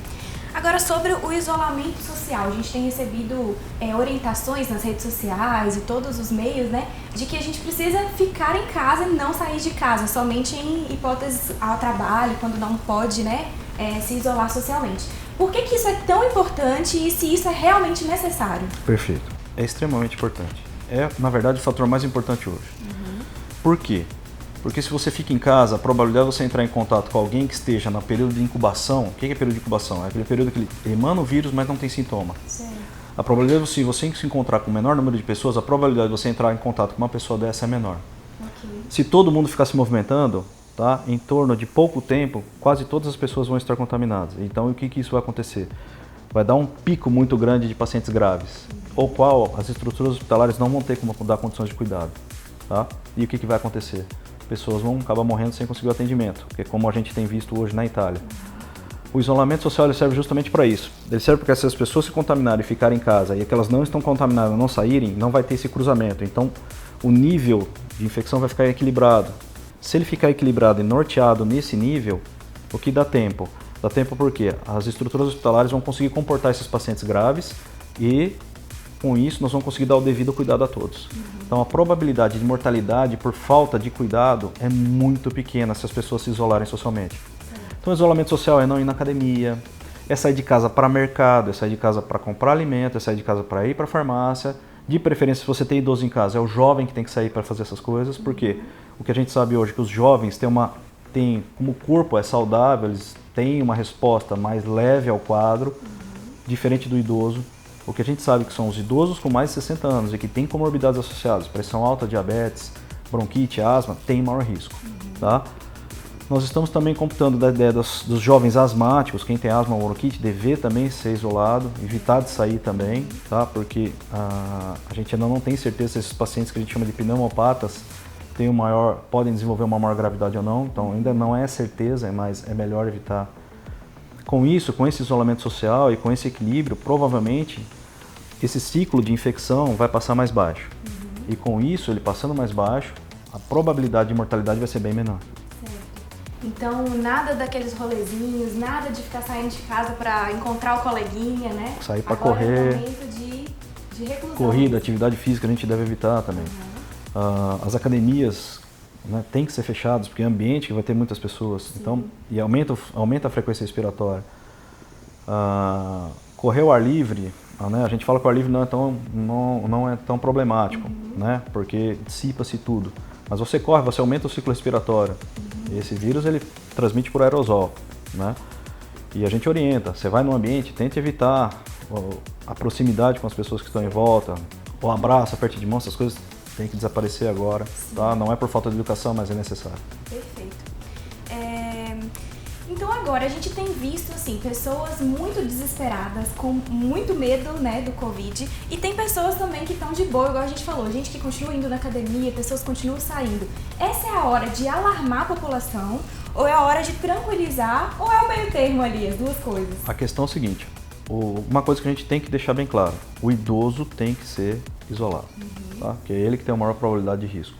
D: Agora, sobre o isolamento social, a gente tem recebido orientações nas redes sociais e todos os meios, né, de que a gente precisa ficar em casa e não sair de casa, somente em hipóteses ao trabalho, quando não pode, né, se isolar socialmente. Por que isso é tão importante e se isso é realmente necessário?
E: Perfeito. É extremamente importante. É, na verdade, o fator mais importante hoje. Por quê? Porque se você fica em casa, a probabilidade de você entrar em contato com alguém que esteja no período de incubação, o que é período de incubação? É aquele período que ele emana o vírus, mas não tem sintoma.
D: Sim.
E: A probabilidade de você se encontrar com o menor número de pessoas, a probabilidade de você entrar em contato com uma pessoa dessa é menor.
D: Okay.
E: Se todo mundo ficar se movimentando, tá, em torno de pouco tempo, quase todas as pessoas vão estar contaminadas. Então, o que isso vai acontecer? Vai dar um pico muito grande de pacientes graves, ou qual as estruturas hospitalares não vão ter como dar condições de cuidado. Tá? E o que vai acontecer? Pessoas vão acabar morrendo sem conseguir o atendimento, que é como a gente tem visto hoje na Itália. O isolamento social ele serve justamente para isso. Ele serve porque se as pessoas se contaminarem e ficarem em casa e aquelas não estão contaminadas não saírem, não vai ter esse cruzamento. Então, o nível de infecção vai ficar equilibrado. Se ele ficar equilibrado e norteado nesse nível, o que dá tempo? Dá tempo porque as estruturas hospitalares vão conseguir comportar esses pacientes graves e, com isso, nós vamos conseguir dar o devido cuidado a todos. Então, a probabilidade de mortalidade por falta de cuidado é muito pequena se as pessoas se isolarem socialmente. Então, o isolamento social é não ir na academia, é sair de casa para mercado, é sair de casa para comprar alimento, é sair de casa para ir para a farmácia. De preferência, se você tem idoso em casa, é o jovem que tem que sair para fazer essas coisas, porque o que a gente sabe hoje é que os jovens têm como o corpo é saudável, eles têm uma resposta mais leve ao quadro, diferente do idoso. O que a gente sabe que são os idosos com mais de 60 anos e que têm comorbidades associadas, pressão alta, diabetes, bronquite, asma, têm maior risco. Tá? Nós estamos também computando da ideia dos jovens asmáticos, quem tem asma ou bronquite, dever também ser isolado, evitar de sair também, tá? Porque a gente ainda não tem certeza se esses pacientes que a gente chama de pneumopatas podem desenvolver uma maior gravidade ou não, então ainda não é certeza, mas é melhor evitar. Com isso, com esse isolamento social e com esse equilíbrio, provavelmente esse ciclo de infecção vai passar mais baixo. E com isso, ele passando mais baixo, a probabilidade de mortalidade vai ser bem menor.
D: Então, nada daqueles rolezinhos, nada de ficar saindo de casa para encontrar o coleguinha, né?
E: Sair para
D: Agora
E: correr.
D: É momento de reclusão.
E: Corrida, atividade física a gente deve evitar também. As academias, né, tem que ser fechadas, porque é ambiente que vai ter muitas pessoas. Então, e aumenta a frequência respiratória. Correr ao ar livre, né, a gente fala que o ar livre não é tão problemático, né, porque dissipa-se tudo. Mas você corre, você aumenta o ciclo respiratório. E esse vírus ele transmite por aerosol, né? E a gente orienta, você vai num ambiente, tente evitar a proximidade com as pessoas que estão em volta, o abraço, aperte de mão, essas coisas têm que desaparecer agora, tá? Não é por falta de educação, mas é necessário.
D: Perfeito. Então agora a gente tem visto assim, pessoas muito desesperadas, com muito medo, né, do Covid, e tem pessoas também que estão de boa, igual a gente falou, gente que continua indo na academia, pessoas continuam saindo. Essa é a hora de alarmar a população, ou é a hora de tranquilizar, ou é o meio termo ali, as duas coisas?
E: A questão é o seguinte, uma coisa que a gente tem que deixar bem claro, o idoso tem que ser isolado, tá? Porque é ele que tem a maior probabilidade de risco.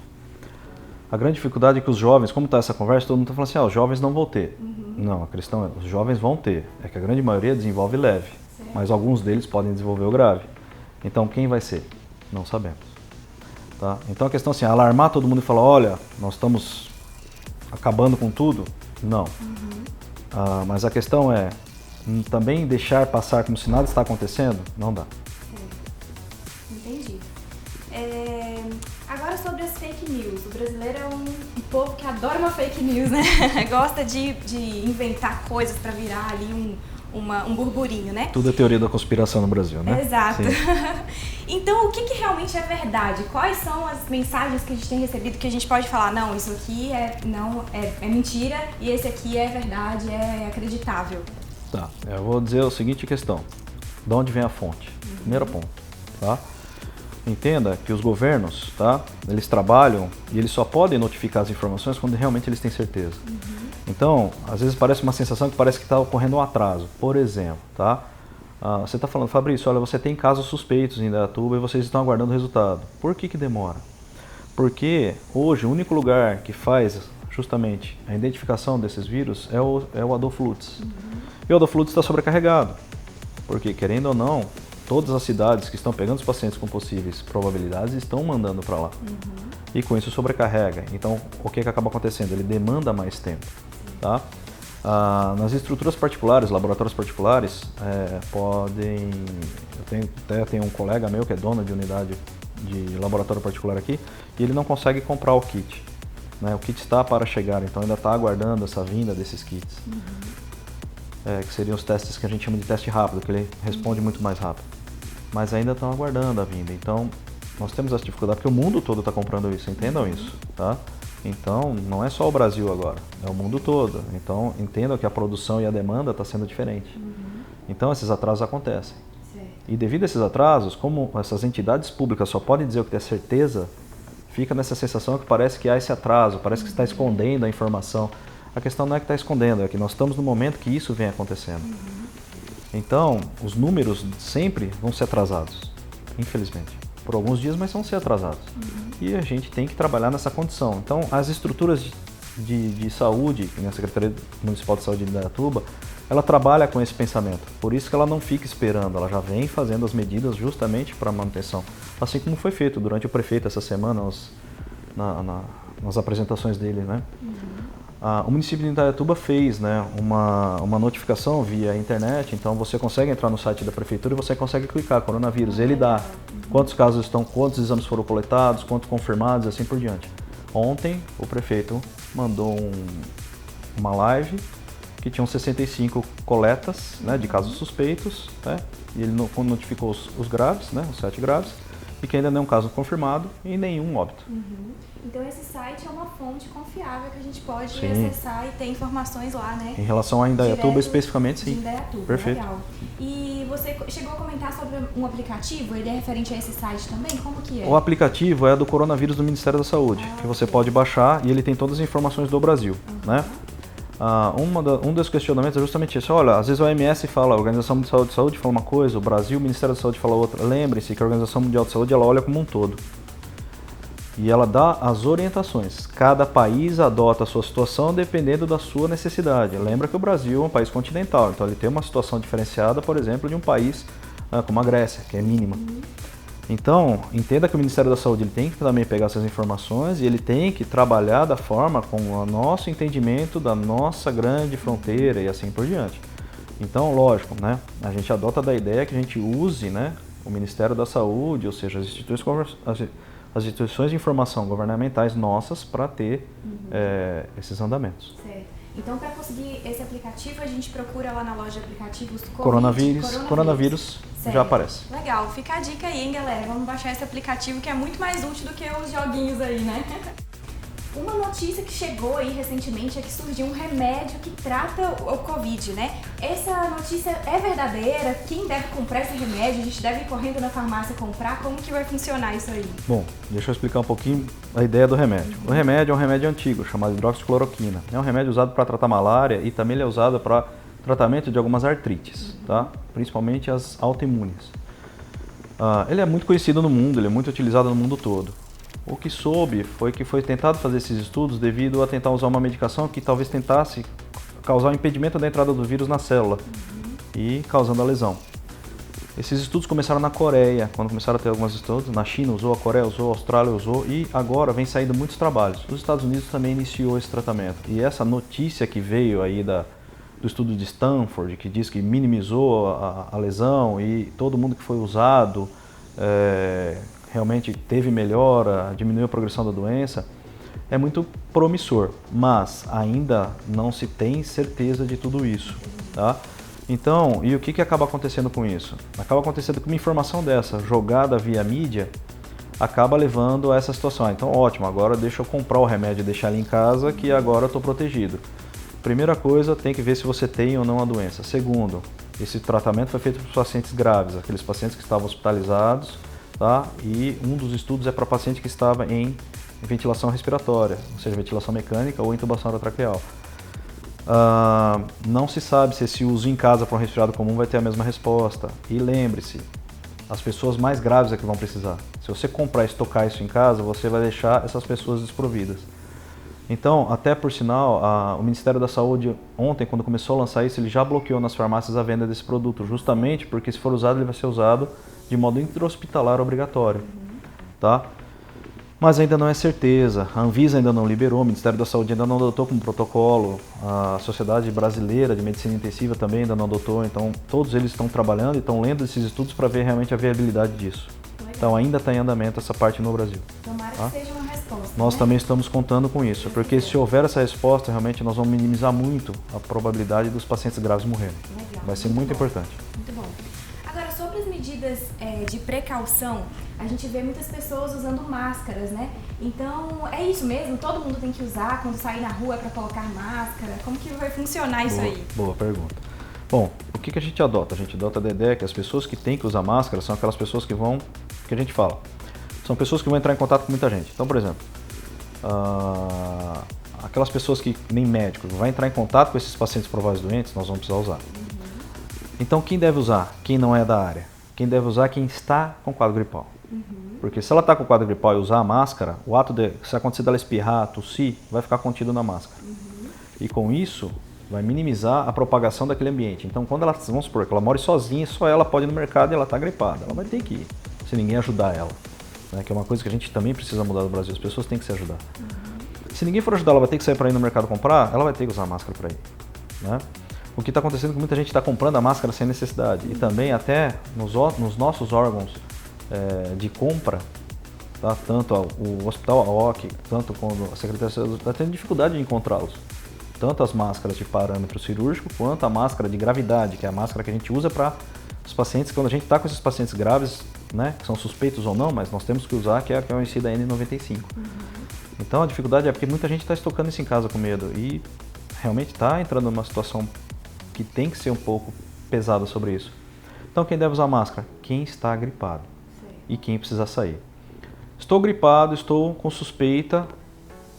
E: A grande dificuldade é que os jovens, como está essa conversa, todo mundo está falando assim, os jovens não vão ter. Não, a questão é, os jovens vão ter. É que a grande maioria desenvolve leve, mas alguns deles podem desenvolver o grave. Então, quem vai ser? Não sabemos. Tá? Então, a questão é assim, alarmar todo mundo e falar, olha, nós estamos acabando com tudo? Não. Mas a questão é, também deixar passar como se nada está acontecendo? Não dá.
D: Entendi. Agora sobre as fake news. O brasileiro é um povo que adora uma fake news, né? Gosta de inventar coisas para virar ali um burburinho, né?
E: Tudo é teoria da conspiração no Brasil, né?
D: Exato.
E: Sim.
D: Então, o que realmente é verdade? Quais são as mensagens que a gente tem recebido que a gente pode falar, não, isso aqui é mentira e esse aqui é verdade, é acreditável?
E: Tá, eu vou dizer a seguinte questão. De onde vem a fonte? Primeiro ponto, tá? Entenda que os governos, tá? Eles trabalham e eles só podem notificar as informações quando realmente eles têm certeza. Então, às vezes parece uma sensação que parece que está ocorrendo um atraso. Por exemplo, tá? Você está falando, Fabrício, olha, você tem casos suspeitos em Indaiatuba e vocês estão aguardando o resultado. Por que demora? Porque hoje o único lugar que faz justamente a identificação desses vírus é o Adolfo Lutz. E o Adolfo Lutz está sobrecarregado. Porque, querendo ou não, todas as cidades que estão pegando os pacientes com possíveis probabilidades estão mandando para lá. E com isso sobrecarrega. Então, o que acaba acontecendo? Ele demanda mais tempo. Tá? Nas estruturas particulares, laboratórios particulares, podem... Eu tenho um colega meu que é dono de unidade de laboratório particular aqui e ele não consegue comprar o kit. Né? O kit está para chegar, então ainda está aguardando essa vinda desses kits. Que seriam os testes que a gente chama de teste rápido, que ele responde muito mais rápido. Mas ainda estão aguardando a vinda. Então, nós temos essa dificuldade, porque o mundo todo está comprando isso, entendam isso, tá? Então, não é só o Brasil agora, é o mundo todo. Então, entendam que a produção e a demanda está sendo diferente. Então, esses atrasos acontecem. E devido a esses atrasos, como essas entidades públicas só podem dizer o que tem certeza, fica nessa sensação que parece que há esse atraso, parece que está escondendo a informação. A questão não é que está escondendo, é que nós estamos no momento que isso vem acontecendo. Então, os números sempre vão ser atrasados, infelizmente. Por alguns dias, mas vão ser atrasados. E a gente tem que trabalhar nessa condição. Então, as estruturas de saúde, na Secretaria Municipal de Saúde de Indaiatuba, ela trabalha com esse pensamento. Por isso que ela não fica esperando, ela já vem fazendo as medidas justamente para a manutenção. Assim como foi feito durante o prefeito essa semana, nas apresentações dele, né? O município de Indaiatuba fez, né, uma notificação via internet, então você consegue entrar no site da prefeitura e você consegue clicar coronavírus. Ele dá quantos casos estão, quantos exames foram coletados, quantos confirmados e assim por diante. Ontem o prefeito mandou uma live que tinham 65 coletas, né, de casos suspeitos, né, e ele notificou os graves, né, os 7 graves, e que ainda não é um caso confirmado e nenhum óbito.
D: Então esse site é uma fonte confiável que a gente pode
E: Sim.
D: acessar e ter informações lá, né?
E: Em relação a Indaiatuba
D: Direto
E: especificamente, sim.
D: de Indaiatuba,
E: Perfeito.
D: legal. E você chegou a comentar sobre um aplicativo, ele é referente a esse site também? Como que é?
E: O aplicativo é do coronavírus do Ministério da Saúde, que você pode baixar e ele tem todas as informações do Brasil, né? Um dos questionamentos é justamente isso. Olha, às vezes a OMS fala, a Organização Mundial de Saúde fala uma coisa, o Brasil, o Ministério da Saúde fala outra. Lembre-se que a Organização Mundial de Saúde ela olha como um todo. E ela dá as orientações. Cada país adota a sua situação dependendo da sua necessidade. Lembra que o Brasil é um país continental, então ele tem uma situação diferenciada, por exemplo, de um país como a Grécia, que é mínima. Então, entenda que o Ministério da Saúde ele tem que também pegar essas informações e ele tem que trabalhar da forma com o nosso entendimento da nossa grande fronteira e assim por diante. Então, lógico, né, a gente adota da ideia que a gente use, né, o Ministério da Saúde, ou seja, as instituições de informação governamentais nossas para ter esses andamentos.
D: Certo. Então, para conseguir esse aplicativo, a gente procura lá na loja de aplicativos
E: Coronavírus já aparece.
D: Legal, fica a dica aí, hein, galera? Vamos baixar esse aplicativo que é muito mais útil do que os joguinhos aí, né? Uma notícia que chegou aí recentemente é que surgiu um remédio que trata o Covid, né? Essa notícia é verdadeira? Quem deve comprar esse remédio? A gente deve ir correndo na farmácia comprar? Como que vai funcionar isso aí?
E: Bom, deixa eu explicar um pouquinho a ideia do remédio. O remédio é um remédio antigo, chamado hidroxicloroquina. É um remédio usado para tratar malária e também ele é usado para tratamento de algumas artrites, tá? Principalmente as autoimunes. Ele é muito conhecido no mundo, ele é muito utilizado no mundo todo. o que soube foi que foi tentado fazer esses estudos devido a tentar usar uma medicação que talvez tentasse causar um impedimento da entrada do vírus na célula e causando a lesão. Esses estudos começaram na Coreia, quando começaram a ter alguns estudos, na China usou, a Coreia usou, a Austrália usou e agora vem saindo muitos trabalhos. Os Estados Unidos também iniciou esse tratamento e essa notícia que veio aí do estudo de Stanford, que diz que minimizou a lesão e todo mundo que foi usado realmente teve melhora, diminuiu a progressão da doença, é muito promissor, mas ainda não se tem certeza de tudo isso, tá? Então, e o que acaba acontecendo com isso? Acaba acontecendo que uma informação dessa, jogada via mídia, acaba levando a essa situação. Então, ótimo, agora deixa eu comprar o remédio e deixar ele em casa, que agora eu estou protegido. Primeira coisa, tem que ver se você tem ou não a doença. Segundo, esse tratamento foi feito para os pacientes graves, aqueles pacientes que estavam hospitalizados, tá? E um dos estudos é para paciente que estava em ventilação respiratória, ou seja, ventilação mecânica ou intubação orotraqueal. Não se sabe se esse uso em casa para um resfriado comum vai ter a mesma resposta. E lembre-se, as pessoas mais graves é que vão precisar. Se você comprar e estocar isso em casa, você vai deixar essas pessoas desprovidas. Então, até por sinal, o Ministério da Saúde, ontem, quando começou a lançar isso, ele já bloqueou nas farmácias a venda desse produto, justamente porque se for usado, ele vai ser usado de modo intra-hospitalar obrigatório, tá? Mas ainda não é certeza, a Anvisa ainda não liberou, o Ministério da Saúde ainda não adotou como protocolo, a Sociedade Brasileira de Medicina Intensiva também ainda não adotou, então todos eles estão trabalhando e estão lendo esses estudos para ver realmente a viabilidade disso. Legal. Então ainda está em andamento essa parte no Brasil.
D: Tomara que seja uma resposta.
E: Nós
D: né?
E: também estamos contando com isso, porque se houver essa resposta, realmente nós vamos minimizar muito a probabilidade dos pacientes graves morrerem.
D: Legal.
E: Vai ser muito importante.
D: Muito bom. Agora, sobre as medidas de precaução, a gente vê muitas pessoas usando máscaras, né? Então, é isso mesmo? Todo mundo tem que usar quando sair na rua para colocar máscara? Como que vai funcionar isso aí?
E: Boa pergunta. Bom, o que a gente adota? A gente adota a ideia que as pessoas que têm que usar máscara são aquelas pessoas que a gente fala, são pessoas que vão entrar em contato com muita gente. Então, por exemplo, aquelas pessoas que nem médico vai entrar em contato com esses pacientes prováveis doentes, nós vamos precisar usar. Então, quem deve usar? Quem não é da área. Quem deve usar é quem está com quadro gripal. Porque se ela está com quadro gripal e usar a máscara, o ato de, se acontecer dela espirrar, tossir, vai ficar contido na máscara. E com isso, vai minimizar a propagação daquele ambiente. Então, quando ela, vamos supor que ela mora sozinha, só ela pode ir no mercado e ela está gripada. Ela vai ter que ir, se ninguém ajudar ela. Né? Que é uma coisa que a gente também precisa mudar no Brasil. As pessoas têm que se ajudar. Se ninguém for ajudar, ela vai ter que sair para ir no mercado comprar, ela vai ter que usar a máscara para ir. Né? O que está acontecendo é que muita gente está comprando a máscara sem necessidade. E também até nos nossos órgãos de compra, tá? Tanto o Hospital AOC, tanto quando a Secretaria de Saúde está tendo dificuldade de encontrá-los. Tanto as máscaras de parâmetro cirúrgico, quanto a máscara de gravidade, que é a máscara que a gente usa para os pacientes, quando a gente está com esses pacientes graves, né, que são suspeitos ou não, mas nós temos que usar, que é a conhecida N95. Então a dificuldade é porque muita gente está estocando isso em casa com medo e realmente está entrando numa situação que tem que ser um pouco pesada sobre isso. Então quem deve usar máscara? Quem está gripado. E quem precisa sair. Estou gripado, estou com suspeita,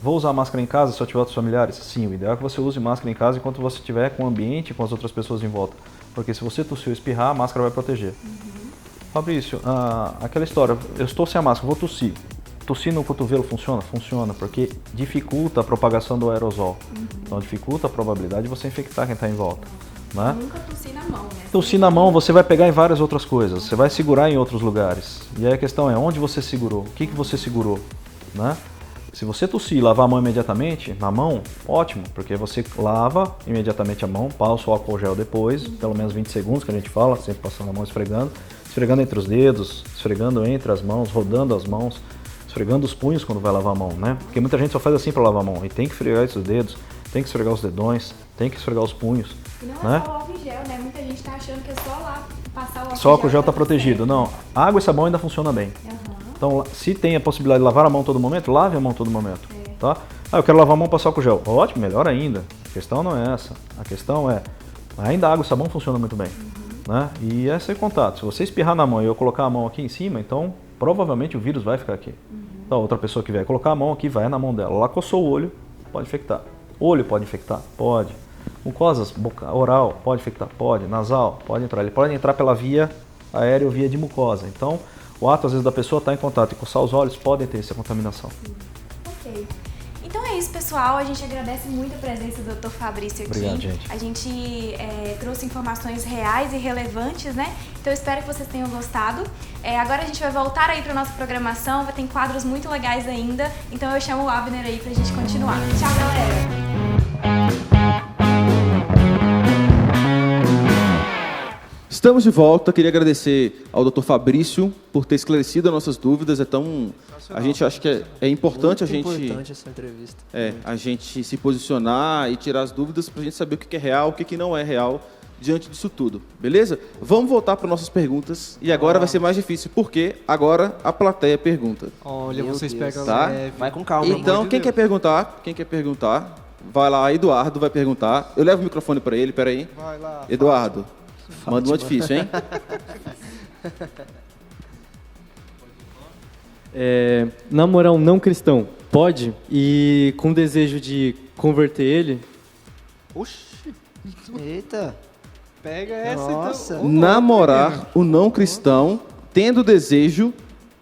E: vou usar máscara em casa se eu tiver outros familiares? Sim, o ideal é que você use máscara em casa enquanto você estiver com o ambiente e com as outras pessoas em volta. Porque se você tossir ou espirrar, a máscara vai proteger. Fabrício, aquela história, eu estou sem a máscara, vou tossir. Tossir no cotovelo funciona? Funciona, porque dificulta a propagação do aerosol. Então dificulta a probabilidade de você infectar quem está em volta. Né?
D: Nunca tossir na mão, né?
E: Tossir na mão você vai pegar em várias outras coisas, você vai segurar em outros lugares. E aí a questão é onde você segurou, o que você segurou. Né? Se você tossir e lavar a mão imediatamente, na mão, ótimo, porque você lava imediatamente a mão, passa o álcool gel depois, pelo menos 20 segundos que a gente fala, sempre passando a mão esfregando entre os dedos, esfregando entre as mãos, rodando as mãos, esfregando os punhos quando vai lavar a mão, né? Porque muita gente só faz assim para lavar a mão, e tem que esfregar esses dedos, tem que esfregar os dedões, tem que esfregar os punhos.
D: E não
E: né?
D: é só o álcool em gel, né? Muita gente tá achando que é só lá passar o álcool
E: Só o álcool gel
D: tá
E: está protegido.
D: certo.
E: Não, água e sabão ainda funciona bem. Então, se tem a possibilidade de lavar a mão todo momento, lave a mão todo momento. Tá? Eu quero lavar a mão e passar álcool gel. Ótimo, melhor ainda. A questão não é essa. A questão é, ainda água e sabão funciona muito bem. Né? E esse é o contato. Se você espirrar na mão e eu colocar a mão aqui em cima, então provavelmente o vírus vai ficar aqui. Então, outra pessoa que vier colocar a mão aqui, vai na mão dela. Ela coçou o olho, pode infectar. Olho pode infectar? Pode. Mucosas, boca, oral, pode infectar? Pode. Nasal, pode entrar. Ele pode entrar pela via aérea ou via de mucosa. Então, O ato, às vezes, da pessoa estar em contato e coçar os olhos, podem ter essa contaminação.
D: Ok. Então é isso, pessoal. A gente agradece muito a presença do Dr. Fabrício aqui.
E: Obrigado, gente.
D: A gente trouxe informações reais e relevantes, né? Então eu espero que vocês tenham gostado. Agora a gente vai voltar aí para nossa programação, vai ter quadros muito legais ainda. Então eu chamo o Abner aí pra gente continuar. Tchau, galera!
A: Estamos de volta. Queria agradecer ao Dr. Fabrício por ter esclarecido as nossas dúvidas. A gente acha que é importante
C: importante essa entrevista.
A: a gente se posicionar e tirar as dúvidas para a gente saber o que é real, o que não é real diante disso tudo. Beleza? Vamos voltar para nossas perguntas e agora vai ser mais difícil porque agora a plateia pergunta.
B: Olha,
C: Meu
B: vocês
C: Deus.
B: pegam
A: Tá?
B: leve.
C: Vai com calma.
A: Então,
B: amor de
A: quem
B: Deus.
A: quer perguntar, vai lá, Eduardo vai perguntar. Eu levo o microfone para ele, peraí.
B: Vai lá.
A: Eduardo, manda uma difícil, hein?
F: Namorar um não cristão pode? E com desejo de converter ele?
B: Oxi,
C: Eita.
B: pega essa
C: Nossa.
B: então.
A: Namorar o não cristão tendo desejo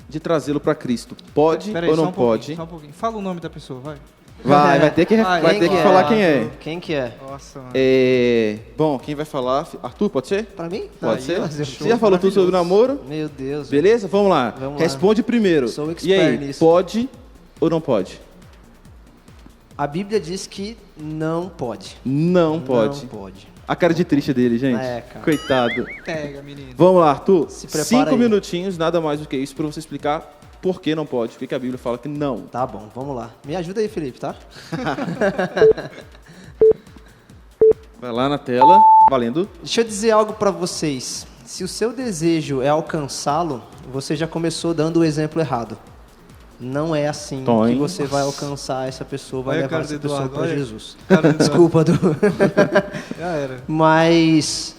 A: de trazê-lo para Cristo. Pode
B: Peraí,
A: ou
B: só
A: não
B: um pouquinho,
A: pode?
B: Só um pouquinho. Fala o nome da pessoa, vai.
A: Vai ter que,
B: Vai,
A: vai ter que
C: quem
A: falar
C: é?
A: quem é.
C: Quem que é?
B: Nossa, mano.
A: Bom, quem vai falar? Arthur, pode ser?
C: Pra mim?
A: Pode
B: Aí,
A: ser?
B: ó,
A: Você já falou tudo sobre o namoro?
C: Meu Deus.
A: Beleza? Vamos lá.
C: Vamos lá.
A: Responde primeiro.
C: Sou
A: E
C: expert
A: aí,
C: nisso.
A: pode ou não pode?
C: A Bíblia diz que não pode.
A: Não pode.
C: Não pode.
A: A cara de triste dele, gente.
C: Cara.
A: Coitado.
B: Pega, menino.
A: Vamos lá, Arthur.
C: Se prepara
A: 5
C: aí.
A: minutinhos, nada mais do que isso, para você explicar por que não pode. Por que a Bíblia fala que não.
C: Tá bom, vamos lá. Me ajuda aí, Felipe, tá?
A: Vai lá na tela. Valendo.
C: Deixa eu dizer algo pra vocês. Se o seu desejo é alcançá-lo, você já começou dando o exemplo errado. Não é assim
A: Tom,
C: que
A: hein?
C: você vai alcançar essa pessoa, vai
B: Olha a
C: levar
B: cara
C: essa
B: do
C: pessoa
B: Eduardo,
C: para
B: olha.
C: Jesus.
B: Cara do Eduardo.
C: Desculpa, Du.
B: Já era.
C: Mas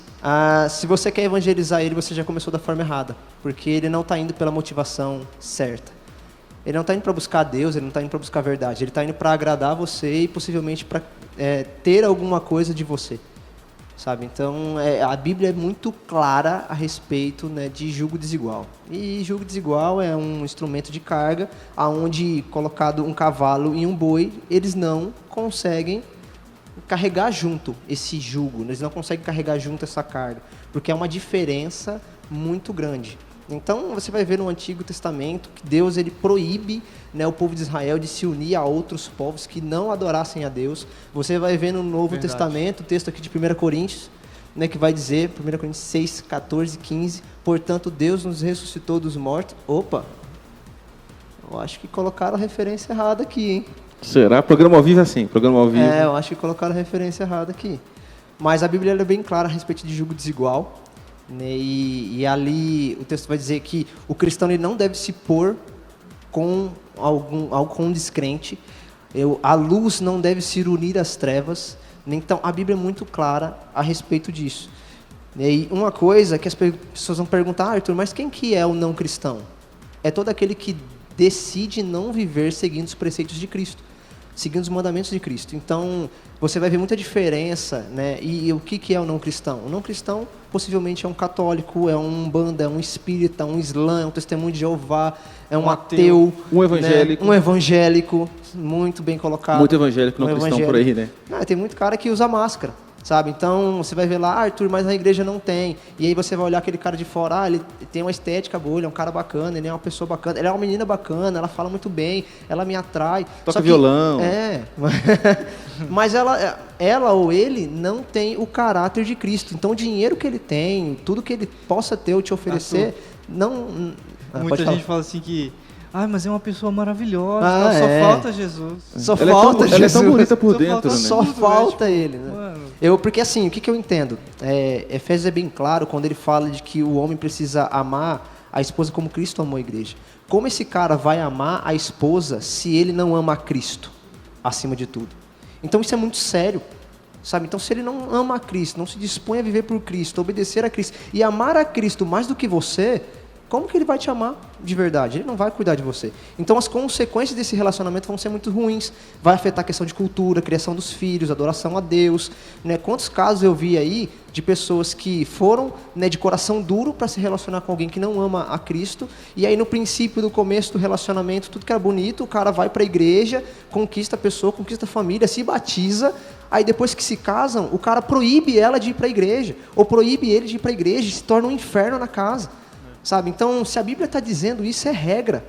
C: se você quer evangelizar ele, você já começou da forma errada. Porque ele não está indo pela motivação certa. Ele não está indo para buscar Deus, ele não está indo para buscar a verdade. Ele está indo para agradar você e possivelmente para ter alguma coisa de você. Sabe? Então, a Bíblia é muito clara a respeito, né, de julgo desigual. E julgo desigual é um instrumento de carga, onde colocado um cavalo e um boi, eles não conseguem carregar junto esse jugo, eles não conseguem carregar junto essa carga, porque é uma diferença muito grande. Então, você vai ver no Antigo Testamento que Deus ele proíbe, né, o povo de Israel de se unir a outros povos que não adorassem a Deus. Você vai ver no Novo
B: Verdade.
C: Testamento, o texto aqui de 1 Coríntios, né, que vai dizer, 1 Coríntios 6, 14, 15, portanto, Deus nos ressuscitou dos mortos. Opa, eu acho que colocaram a referência errada aqui, hein?
A: Será? Programa ao vivo é assim. Programa ao vivo.
C: Eu acho que colocaram a referência errada aqui. Mas a Bíblia ela é bem clara a respeito de julgo desigual. Né? E ali o texto vai dizer que o cristão ele não deve se pôr com com um descrente. A luz não deve se unir às trevas. Então a Bíblia é muito clara a respeito disso. E uma coisa que as pessoas vão perguntar, Arthur, mas quem que é o não cristão? É todo aquele que decide não viver seguindo os preceitos de Cristo, seguindo os mandamentos de Cristo. Então, você vai ver muita diferença, né? E o que é o não cristão? O não cristão, possivelmente, é um católico, é um umbanda, é um espírita, um islã, é um testemunho de Jeová, é um ateu,
A: um evangélico.
C: né? Um evangélico, muito bem colocado.
A: Muito evangélico, não cristão por aí, né?
C: Tem muito cara que usa máscara, sabe? Então, você vai ver lá, Arthur, mas na igreja não tem. E aí você vai olhar aquele cara de fora, ele tem uma estética boa, ele é um cara bacana, ele é uma pessoa bacana, ela é uma menina bacana, ela fala muito bem, ela me atrai.
A: Toca
C: Só que-
A: violão.
C: mas ela ou ele não tem o caráter de Cristo. Então, o dinheiro que ele tem, tudo que ele possa ter ou te oferecer, não...
B: Muita
C: pode falar.
B: gente fala assim que... Ai, mas é uma pessoa maravilhosa,
C: Ah,
B: só
C: é.
B: falta Jesus.
C: Só
A: Ela
C: falta
A: ela é tão
C: Jesus.
A: bonita por
B: Só
A: dentro,
B: falta
A: né?
C: Só
B: tudo,
C: falta
B: né?
C: ele, né?
B: Mano,
C: Porque assim, o que eu entendo? Efésios é bem claro quando ele fala de que o homem precisa amar a esposa como Cristo amou a igreja. Como esse cara vai amar a esposa se ele não ama a Cristo acima de tudo? Então isso é muito sério, sabe? Então se ele não ama a Cristo, não se dispõe a viver por Cristo, obedecer a Cristo e amar a Cristo mais do que você, como que ele vai te amar de verdade? Ele não vai cuidar de você. Então as consequências desse relacionamento vão ser muito ruins. Vai afetar a questão de cultura, criação dos filhos, adoração a Deus. Né? Quantos casos eu vi aí de pessoas que foram, né, de coração duro para se relacionar com alguém que não ama a Cristo, e aí no princípio do começo do relacionamento, tudo que era bonito, o cara vai para a igreja, conquista a pessoa, conquista a família, se batiza, aí depois que se casam, o cara proíbe ela de ir para a igreja, ou proíbe ele de ir para a igreja, e se torna um inferno na casa. Sabe? Então, se a Bíblia está dizendo isso, é regra.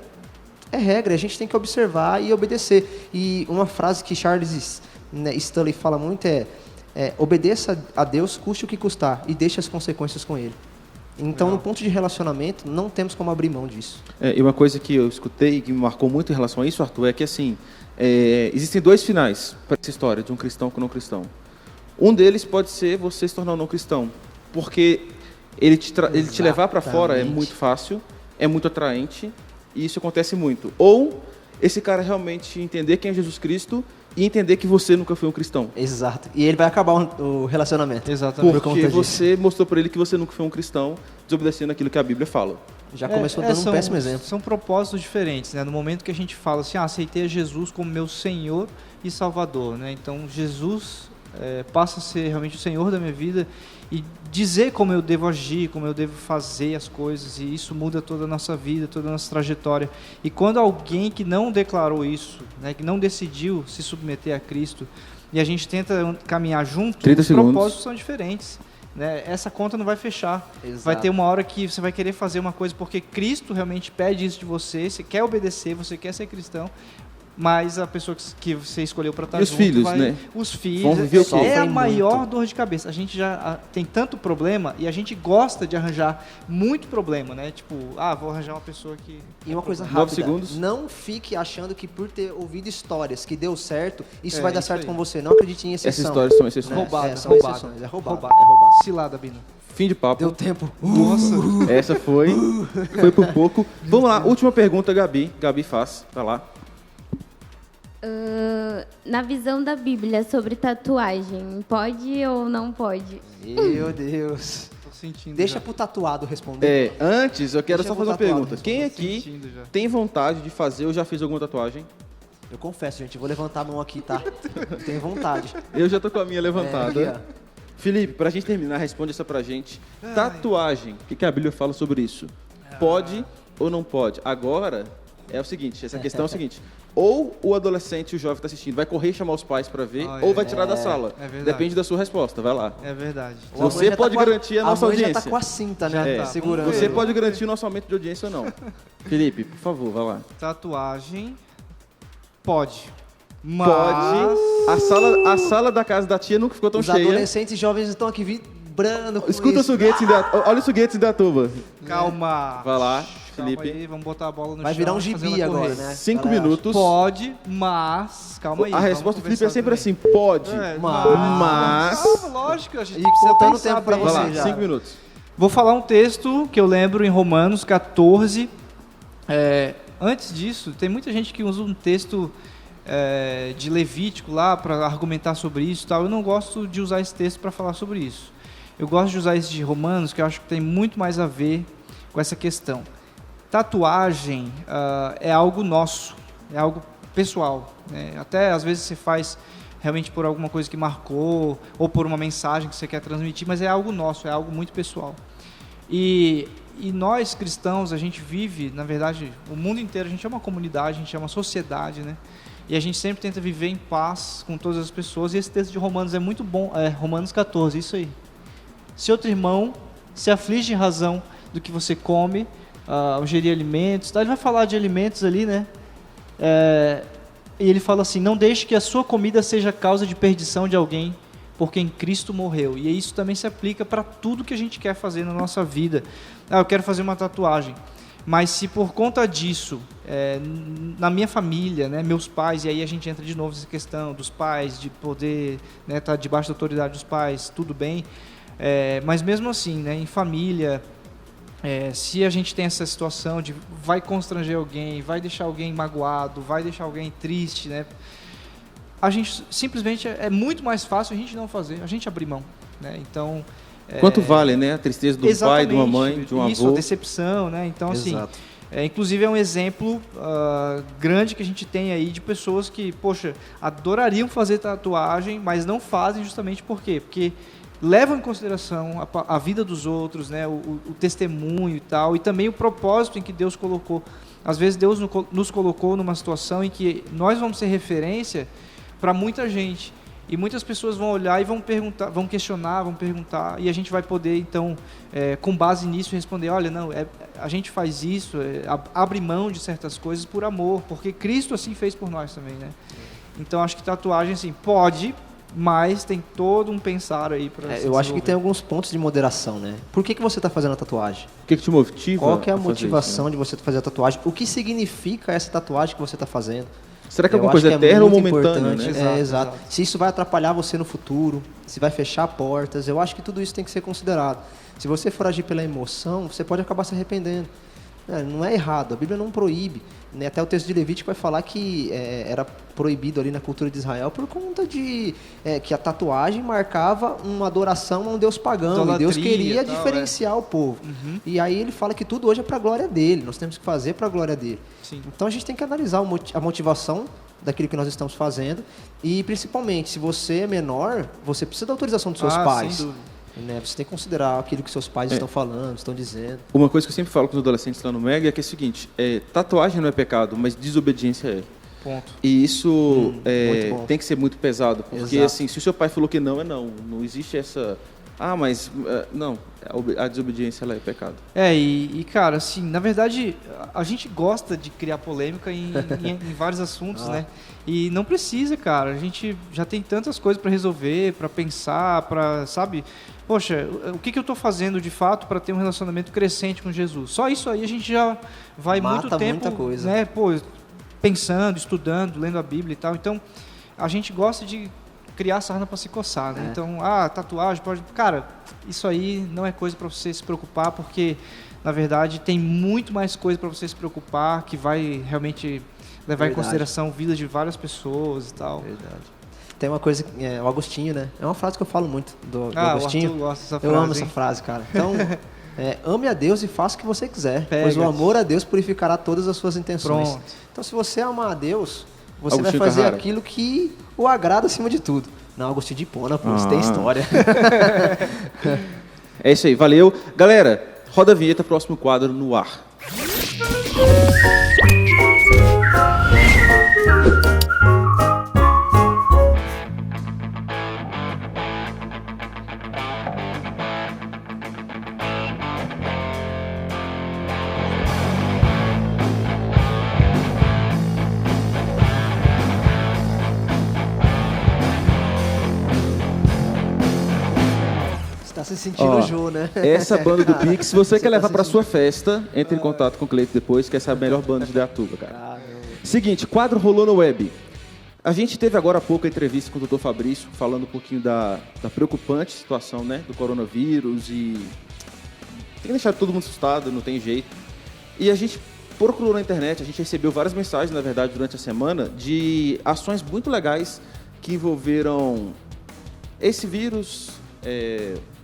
C: É regra, a gente tem que observar e obedecer. E uma frase que Charles, né, Stanley fala muito é obedeça a Deus, custe o que custar, e deixe as consequências com Ele. Então, no ponto de relacionamento, não temos como abrir mão disso.
A: E uma coisa que eu escutei que me marcou muito em relação a isso, Arthur, é que assim, existem dois finais para essa história de um cristão com um não cristão. Um deles pode ser você se tornar um não cristão, porque ele te levar para fora é muito fácil, é muito atraente, e isso acontece muito. Ou esse cara realmente entender quem é Jesus Cristo e entender que você nunca foi um cristão.
C: Exato. E ele vai acabar o relacionamento.
B: Exatamente.
A: Porque você mostrou para ele que você nunca foi um cristão, desobedecendo aquilo que a Bíblia fala.
C: Já começou dando um péssimo exemplo.
B: São propósitos diferentes, né? No momento que a gente fala assim, aceitei a Jesus como meu Senhor e Salvador, né? Então, Jesus passa a ser realmente o Senhor da minha vida e dizer como eu devo agir, como eu devo fazer as coisas, e isso muda toda a nossa vida, toda a nossa trajetória. E quando alguém que não declarou isso, né, que não decidiu se submeter a Cristo, e a gente tenta caminhar junto, os propósitos são diferentes. Né? Essa conta não vai fechar.
C: Exato.
B: Vai ter uma hora que você vai querer fazer uma coisa porque Cristo realmente pede isso de você, você quer obedecer, você quer ser cristão, mas a pessoa que você escolheu para estar
A: junto... E os filhos, né?
B: Os filhos,
A: vão viver
B: a maior dor de cabeça. A gente já tem tanto problema e a gente gosta de arranjar muito problema, né? Tipo, vou arranjar uma pessoa que...
C: E uma coisa
A: 9
C: rápida,
A: segundos.
C: Não fique achando que por ter ouvido histórias que deu certo, isso vai dar certo com você. Não acredite em exceção.
A: Essas histórias são exceções.
C: São exceções. É roubado.
B: Cilada, Bino.
A: Fim de papo.
C: Deu tempo.
B: Nossa.
A: Essa foi por pouco. Vamos lá, última pergunta, Gabi. Gabi faz, tá lá.
G: Na visão da Bíblia sobre tatuagem, pode ou não pode?
C: Meu Deus.
B: Tô sentindo.
C: Deixa pro tatuado responder.
A: Antes, eu quero
C: Deixa
A: só fazer uma
C: pro tatuado
A: pergunta. Quem aqui
B: sentindo já.
A: tem vontade de fazer ou já fez alguma tatuagem?
C: Eu confesso, gente, eu vou levantar a mão aqui, tá? Eu tenho vontade.
A: Eu já tô com a minha levantada.
C: Aqui,
A: Felipe, pra gente terminar, responde essa pra gente. Tatuagem, o que a Bíblia fala sobre isso? Pode ou não pode? Agora, é o seguinte, essa questão é o seguinte. Ou o adolescente, o jovem que está assistindo, vai correr e chamar os pais para ver, ou vai tirar da sala.
B: É verdade.
A: Depende da sua resposta, vai lá.
B: É verdade.
A: Você pode garantir a nossa audiência.
C: Já tá com a cinta, né? Segurando.
A: Você pode garantir o nosso aumento de audiência ou não. Felipe, por favor, vai lá.
B: Tatuagem, pode. Mas...
A: Pode. A sala da casa da tia nunca ficou tão
C: Os
A: cheia.
C: adolescentes e jovens estão aqui vibrando com
A: Escuta
C: isso.
A: os foguetes, olha os foguetes em Datuba.
B: Calma.
A: Vai lá,
B: Calma
A: Felipe.
B: aí, vamos botar a bola no
C: Vai
B: chão.
C: virar um
B: e fazer
C: gibi
B: ela
C: agora,
B: correr.
C: né?
A: 5
C: Galera,
A: minutos.
B: Pode, mas... Calma aí.
A: A resposta do Felipe é sempre assim, pode, mas...
B: Calma, lógico, a gente
C: E
B: precisa
C: contando
B: pensar
C: tempo pra
B: bem.
A: Vai
C: você
A: lá,
C: já.
A: 5 minutos.
B: Vou falar um texto que eu lembro em Romanos 14. Antes disso, tem muita gente que usa um texto de Levítico lá para argumentar sobre isso e tal. Eu não gosto de usar esse texto para falar sobre isso. Eu gosto de usar esse de Romanos, que eu acho que tem muito mais a ver com essa questão. Tatuagem é algo nosso, é algo pessoal. Né? Até às vezes você faz realmente por alguma coisa que marcou ou por uma mensagem que você quer transmitir, mas é algo nosso, é algo muito pessoal. E nós cristãos, a gente vive, na verdade, o mundo inteiro, a gente é uma comunidade, a gente é uma sociedade, né? E a gente sempre tenta viver em paz com todas as pessoas, e esse texto de Romanos é muito bom, Romanos 14, isso aí. Se outro irmão se aflige em razão do que você come, ao ingerir alimentos, ele vai falar de alimentos ali, né? E ele fala assim, não deixe que a sua comida seja causa de perdição de alguém, por quem Cristo morreu. E isso também se aplica para tudo que a gente quer fazer na nossa vida. Eu quero fazer uma tatuagem, mas se por conta disso, na minha família, né, meus pais, e aí a gente entra de novo nessa questão dos pais, de poder estar debaixo da autoridade dos pais, tudo bem, mas mesmo assim, né, em família, se a gente tem essa situação de vai constranger alguém, vai deixar alguém magoado, vai deixar alguém triste, né, a gente simplesmente é muito mais fácil a gente não fazer, a gente abrir mão, né? Então
A: Quanto vale, né? A tristeza do pai, de uma mãe, de um
B: isso,
A: avô.
B: a decepção, né? Então, assim,
C: Exato.
B: inclusive é um exemplo grande que a gente tem aí de pessoas que, poxa, adorariam fazer tatuagem, mas não fazem justamente por quê? Porque levam em consideração a vida dos outros, né? O testemunho e tal, e também o propósito em que Deus colocou. Às vezes Deus nos colocou numa situação em que nós vamos ser referência para muita gente. E muitas pessoas vão olhar e vão perguntar, vão questionar, vão perguntar, e a gente vai poder, então, com base nisso, responder, olha, não, a gente faz isso, abre mão de certas coisas por amor, porque Cristo assim fez por nós também, né? Então, acho que tatuagem, assim, pode, mas tem todo um pensar aí para
C: Eu acho que tem alguns pontos de moderação, né? Por que você está fazendo a tatuagem?
A: O que te motiva?
C: Qual que é a
A: fazer
C: motivação
A: isso, né?
C: de você fazer a tatuagem? O que significa essa tatuagem que você está fazendo?
A: Será que é
C: Eu
A: alguma
C: acho
A: coisa
C: que é
A: eterna ou
C: muito
A: momentânea,
C: importante.
A: né?
C: Exato.
B: Exato.
C: Se isso vai atrapalhar você no futuro, se vai fechar portas, eu acho que tudo isso tem que ser considerado. Se você for agir pela emoção, você pode acabar se arrependendo. Não é errado, a Bíblia não proíbe. Né? Até o texto de Levítico vai falar que era proibido ali na cultura de Israel por conta de que a tatuagem marcava uma adoração a um Deus pagão.
B: Idolatria,
C: e Deus queria
B: tal,
C: diferenciar o povo.
B: Uhum.
C: E aí ele fala que tudo hoje é para a glória dele, nós temos que fazer para a glória dele.
B: Sim.
C: Então a gente tem que analisar a motivação daquilo que nós estamos fazendo e principalmente se você é menor, você precisa da autorização dos seus pais.
B: Sem dúvida.
C: Né? Você tem que considerar aquilo que seus pais estão falando, estão dizendo.
A: Uma coisa que eu sempre falo com os adolescentes lá no Mega é que é o seguinte, tatuagem não é pecado, mas desobediência é.
B: Ponto.
A: E isso
C: muito bom.
A: tem que ser muito pesado, porque
C: Exato.
A: assim, se o seu pai falou que não, é não. Não existe essa... mas... não, a desobediência ela é pecado.
B: E cara, assim, na verdade, a gente gosta de criar polêmica em vários assuntos, né? E não precisa, cara. A gente já tem tantas coisas para resolver, para pensar, sabe? Poxa, o que eu estou fazendo de fato para ter um relacionamento crescente com Jesus? Só isso aí a gente já vai
C: Mata
B: muito tempo,
C: muita coisa.
B: né? Pensando, estudando, lendo a Bíblia e tal. Então, a gente gosta de criar sarna para se coçar, né? Então, tatuagem pode... Cara, isso aí não é coisa para você se preocupar, porque, na verdade, tem muito mais coisa para você se preocupar, que vai realmente levar em consideração a vida de várias pessoas e tal.
C: Verdade. Tem uma coisa, o Agostinho, né? É uma frase que eu falo muito do
B: O
C: Agostinho.
B: Arthur gosta dessa frase,
C: Eu amo essa
B: hein?
C: frase, cara. Então, ame a Deus e faça o que você quiser,
B: Pega.
C: pois o amor a Deus purificará todas as suas intenções.
B: Pronto.
C: Então, se você amar a Deus, você
A: Agostinho
C: vai fazer
A: Carrara.
C: aquilo que o agrada acima de tudo. Não, Agostinho de Hipona, pô, isso tem história.
A: É isso aí, valeu. Galera, roda a vinheta, próximo quadro no ar.
C: Você tá se sentindo
A: Ó,
C: o Jô, né?
A: Essa banda do Pix, se você quer levar
C: tá
A: pra
C: sentindo-
A: sua festa, entre em contato com o Cleito depois, que essa é a melhor banda de Dayatuba, cara. Seguinte, quadro rolou no web. A gente teve agora há pouco a entrevista com o Dr. Fabrício, falando um pouquinho da preocupante situação, né, do coronavírus e tem deixado todo mundo assustado, não tem jeito. E a gente procurou na internet, a gente recebeu várias mensagens, na verdade, durante a semana, de ações muito legais que envolveram esse vírus,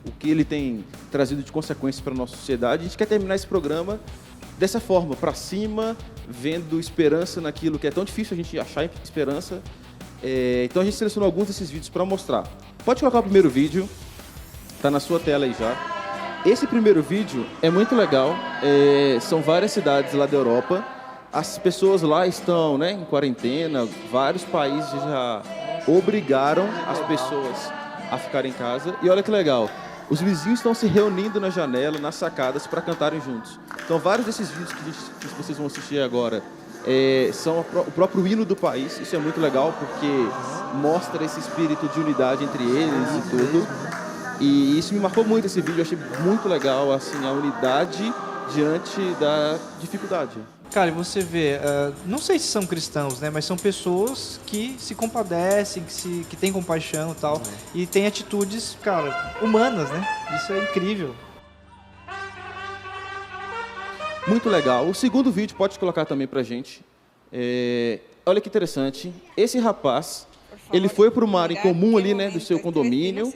A: o que ele tem trazido de consequências para a nossa sociedade. A gente quer terminar esse programa dessa forma, para cima, vendo esperança naquilo que é tão difícil a gente achar esperança. Então a gente selecionou alguns desses vídeos para mostrar. Pode colocar o primeiro vídeo, tá na sua tela aí já. Esse primeiro vídeo é muito legal, são várias cidades lá da Europa. As pessoas lá estão, né, em quarentena, vários países já obrigaram as pessoas a ficar em casa. E olha que legal, os vizinhos estão se reunindo na janela, nas sacadas, para cantarem juntos. Então, vários desses vídeos que vocês vão assistir agora são o próprio hino do país. Isso é muito legal, porque mostra esse espírito de unidade entre eles e tudo. E isso me marcou muito, esse vídeo. Eu achei muito legal, assim, a unidade diante da dificuldade.
B: Cara, e você vê, não sei se são cristãos, né, mas são pessoas que se compadecem, que têm compaixão e tal, e têm atitudes, cara, humanas, né? Isso é incrível.
A: Muito legal. O segundo vídeo pode colocar também pra gente. Olha que interessante. Esse rapaz, ele foi para uma área em comum ali, né, do seu condomínio,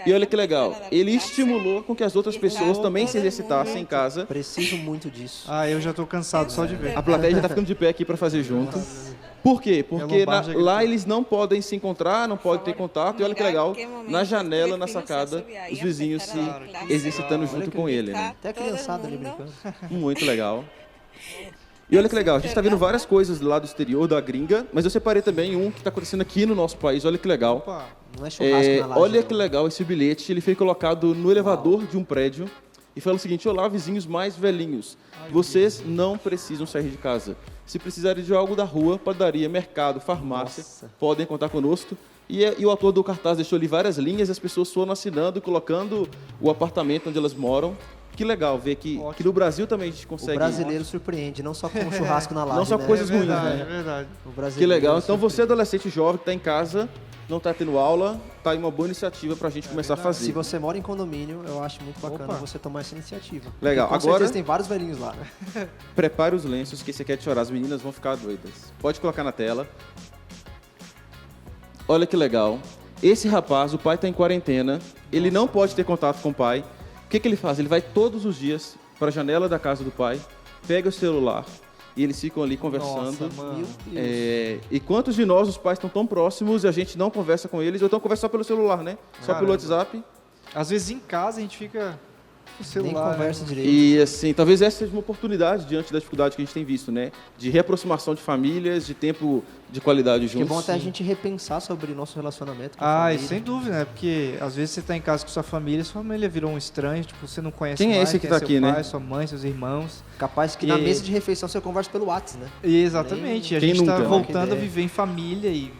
A: e olha que legal, ele estimulou com que as outras pessoas também se exercitassem em casa.
C: Preciso muito disso.
B: Ah, eu já tô cansado só de ver.
A: A plateia já está ficando de pé aqui para fazer junto. Por quê? Porque lá eles não podem se encontrar, não podem ter contato, e olha que legal, na janela, na sacada, os vizinhos se exercitando junto com ele, né?
C: Até a criançada ali brincando.
A: Muito legal. E olha que legal, a gente está vendo várias coisas lá do exterior, da gringa, mas eu separei também um que está acontecendo aqui no nosso país, olha que legal.
B: Opa,
C: Não é churrasco na laje,
A: Olha
C: não.
A: que legal esse bilhete, ele foi colocado no elevador de um prédio e fala o seguinte: olá, vizinhos mais velhinhos, vocês não precisam sair de casa. Se precisarem de algo da rua, padaria, mercado, farmácia, podem contar conosco. E o autor do cartaz deixou ali várias linhas e as pessoas foram assinando e colocando o apartamento onde elas moram. Que legal ver que no Brasil também a gente
C: O
A: consegue...
C: brasileiro surpreende, não só com o churrasco na laje,
A: Não só
C: né?
A: coisas ruins,
B: verdade,
A: né?
B: é verdade.
C: O brasileiro
A: Que legal. Então você,
C: surpreende.
A: adolescente jovem que está em casa, não está tendo aula, está aí uma boa iniciativa para a gente começar a
C: Se
A: fazer.
C: você mora em condomínio, eu acho muito bacana
B: Opa.
C: você tomar essa iniciativa.
A: Legal.
C: Porque com
A: Agora-
C: certeza tem vários velhinhos lá.
A: Prepare os lenços que você quer chorar, as meninas vão ficar doidas. Pode colocar na tela. Olha que legal. Esse rapaz, o pai está em quarentena, ele não pode ter contato com o pai. O que ele faz? Ele vai todos os dias para a janela da casa do pai, pega o celular e eles ficam ali conversando.
B: Nossa, mano.
C: Meu Deus.
A: E quantos de nós, os pais, estão tão próximos e a gente não conversa com eles, ou então conversa só pelo celular, né? Só pelo
B: Caramba.
A: WhatsApp.
B: Às vezes em casa a gente fica com o
C: Nem
B: celular.
C: conversa
B: né?
C: direito.
A: E assim, talvez essa seja uma oportunidade diante da dificuldade que a gente tem visto, né? De reaproximação de famílias, de tempo de qualidade
C: Que é
A: juntos.
C: bom até a gente repensar sobre o nosso relacionamento com a
B: Ah,
C: família.
B: e sem dúvida, né? Porque às vezes você tá em casa com sua família virou um estranho, tipo, você não conhece
A: Quem é
B: mais,
A: esse que
B: quem
A: tá
B: é seu
A: aqui, né?
B: pai, sua mãe, seus irmãos.
C: Capaz que
B: E-
C: na mesa de refeição você conversa pelo WhatsApp, né?
B: E exatamente, a
A: Quem
B: gente tá
A: nunca, né?
B: voltando
C: Que
B: a
C: ideia.
B: viver em família e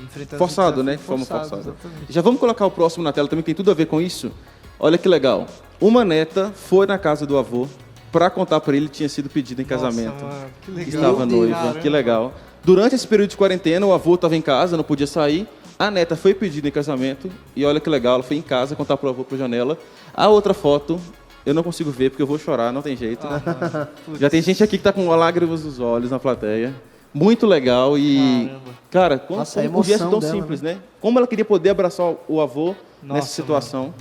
B: enfrentando
A: Forçado,
B: esse
A: né?
B: desafio
A: De forma
B: forçado,
A: forçada.
B: exatamente.
A: Já vamos colocar o próximo na tela também, que tem tudo a ver com isso. Olha que legal. Uma neta foi na casa do avô para contar para ele que tinha sido pedido em casamento.
B: Nossa, mano, que
A: Que
B: legal.
A: estava
C: Meu Deus,
A: noiva,
B: caramba.
A: que legal. Durante esse período de quarentena, o avô estava em casa, não podia sair. A neta foi pedida em casamento e olha que legal, ela foi em casa contar pro avô pela janela. A outra foto, eu não consigo ver porque eu vou chorar, não tem jeito.
B: Ah, mano, putz.
A: Já tem gente aqui que tá com lágrimas nos olhos na plateia. Muito legal e...
B: Caramba.
A: Cara, como,
C: Nossa, a
A: como um gesto
C: emoção
A: tão
C: dela,
A: simples, né? Como ela queria poder abraçar o avô
B: Nossa,
A: nessa situação.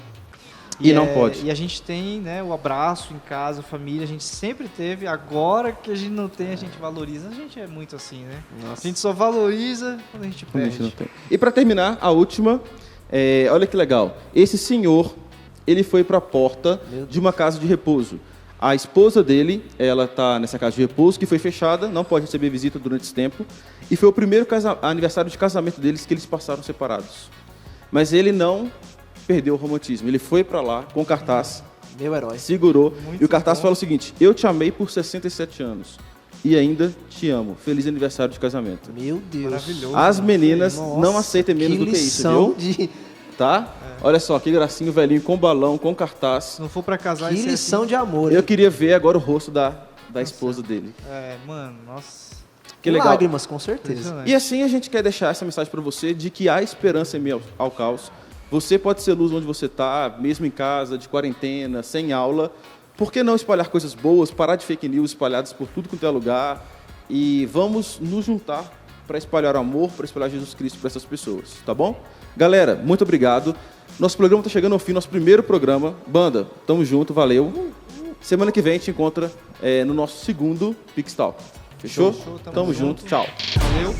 A: E não pode.
B: E a gente tem, né, o abraço em casa, família, a gente sempre teve. Agora que a gente não tem, a gente valoriza. A gente é muito assim, né? A gente só valoriza quando a gente
A: Quando a gente não
B: perde.
A: tem. E para terminar, a última, olha que legal. Esse senhor, ele foi para a porta de uma casa de repouso. A esposa dele, ela está nessa casa de repouso que foi fechada, não pode receber visita durante esse tempo. E foi o primeiro aniversário de casamento deles que eles passaram separados. Mas ele não perdeu o romantismo. Ele foi para lá com o cartaz,
C: Meu herói.
A: segurou.
B: Muito
A: E o cartaz
B: bom.
A: fala o seguinte: eu te amei por 67 anos e ainda te amo. Feliz aniversário de casamento.
C: Meu Deus.
B: Maravilhoso.
A: As meninas
C: Nossa,
A: não aceitem menos do que isso,
C: lição
A: viu?
C: de...
A: Tá? Olha só, que gracinho, velhinho, com balão, com cartaz.
B: Se não for pra casar,
C: Que
B: isso é
C: lição
B: assim.
C: de amor,
A: Eu
C: hein?
A: queria ver agora o rosto da esposa dele.
B: É, mano, nossa.
A: Que legal.
C: Lágrimas, com certeza.
B: Impressionante.
A: E assim a gente quer deixar essa mensagem para você de que há esperança em meio ao caos. Você pode ser luz onde você está, mesmo em casa, de quarentena, sem aula. Por que não espalhar coisas boas, parar de fake news espalhadas por tudo quanto é lugar? E vamos nos juntar para espalhar o amor, para espalhar Jesus Cristo para essas pessoas, tá bom? Galera, muito obrigado. Nosso programa está chegando ao fim, nosso primeiro programa. Banda, tamo junto, valeu. Semana que vem a gente encontra no nosso segundo Pix Talk. Fechou?
B: Show,
A: tamo junto, tchau.
B: Valeu.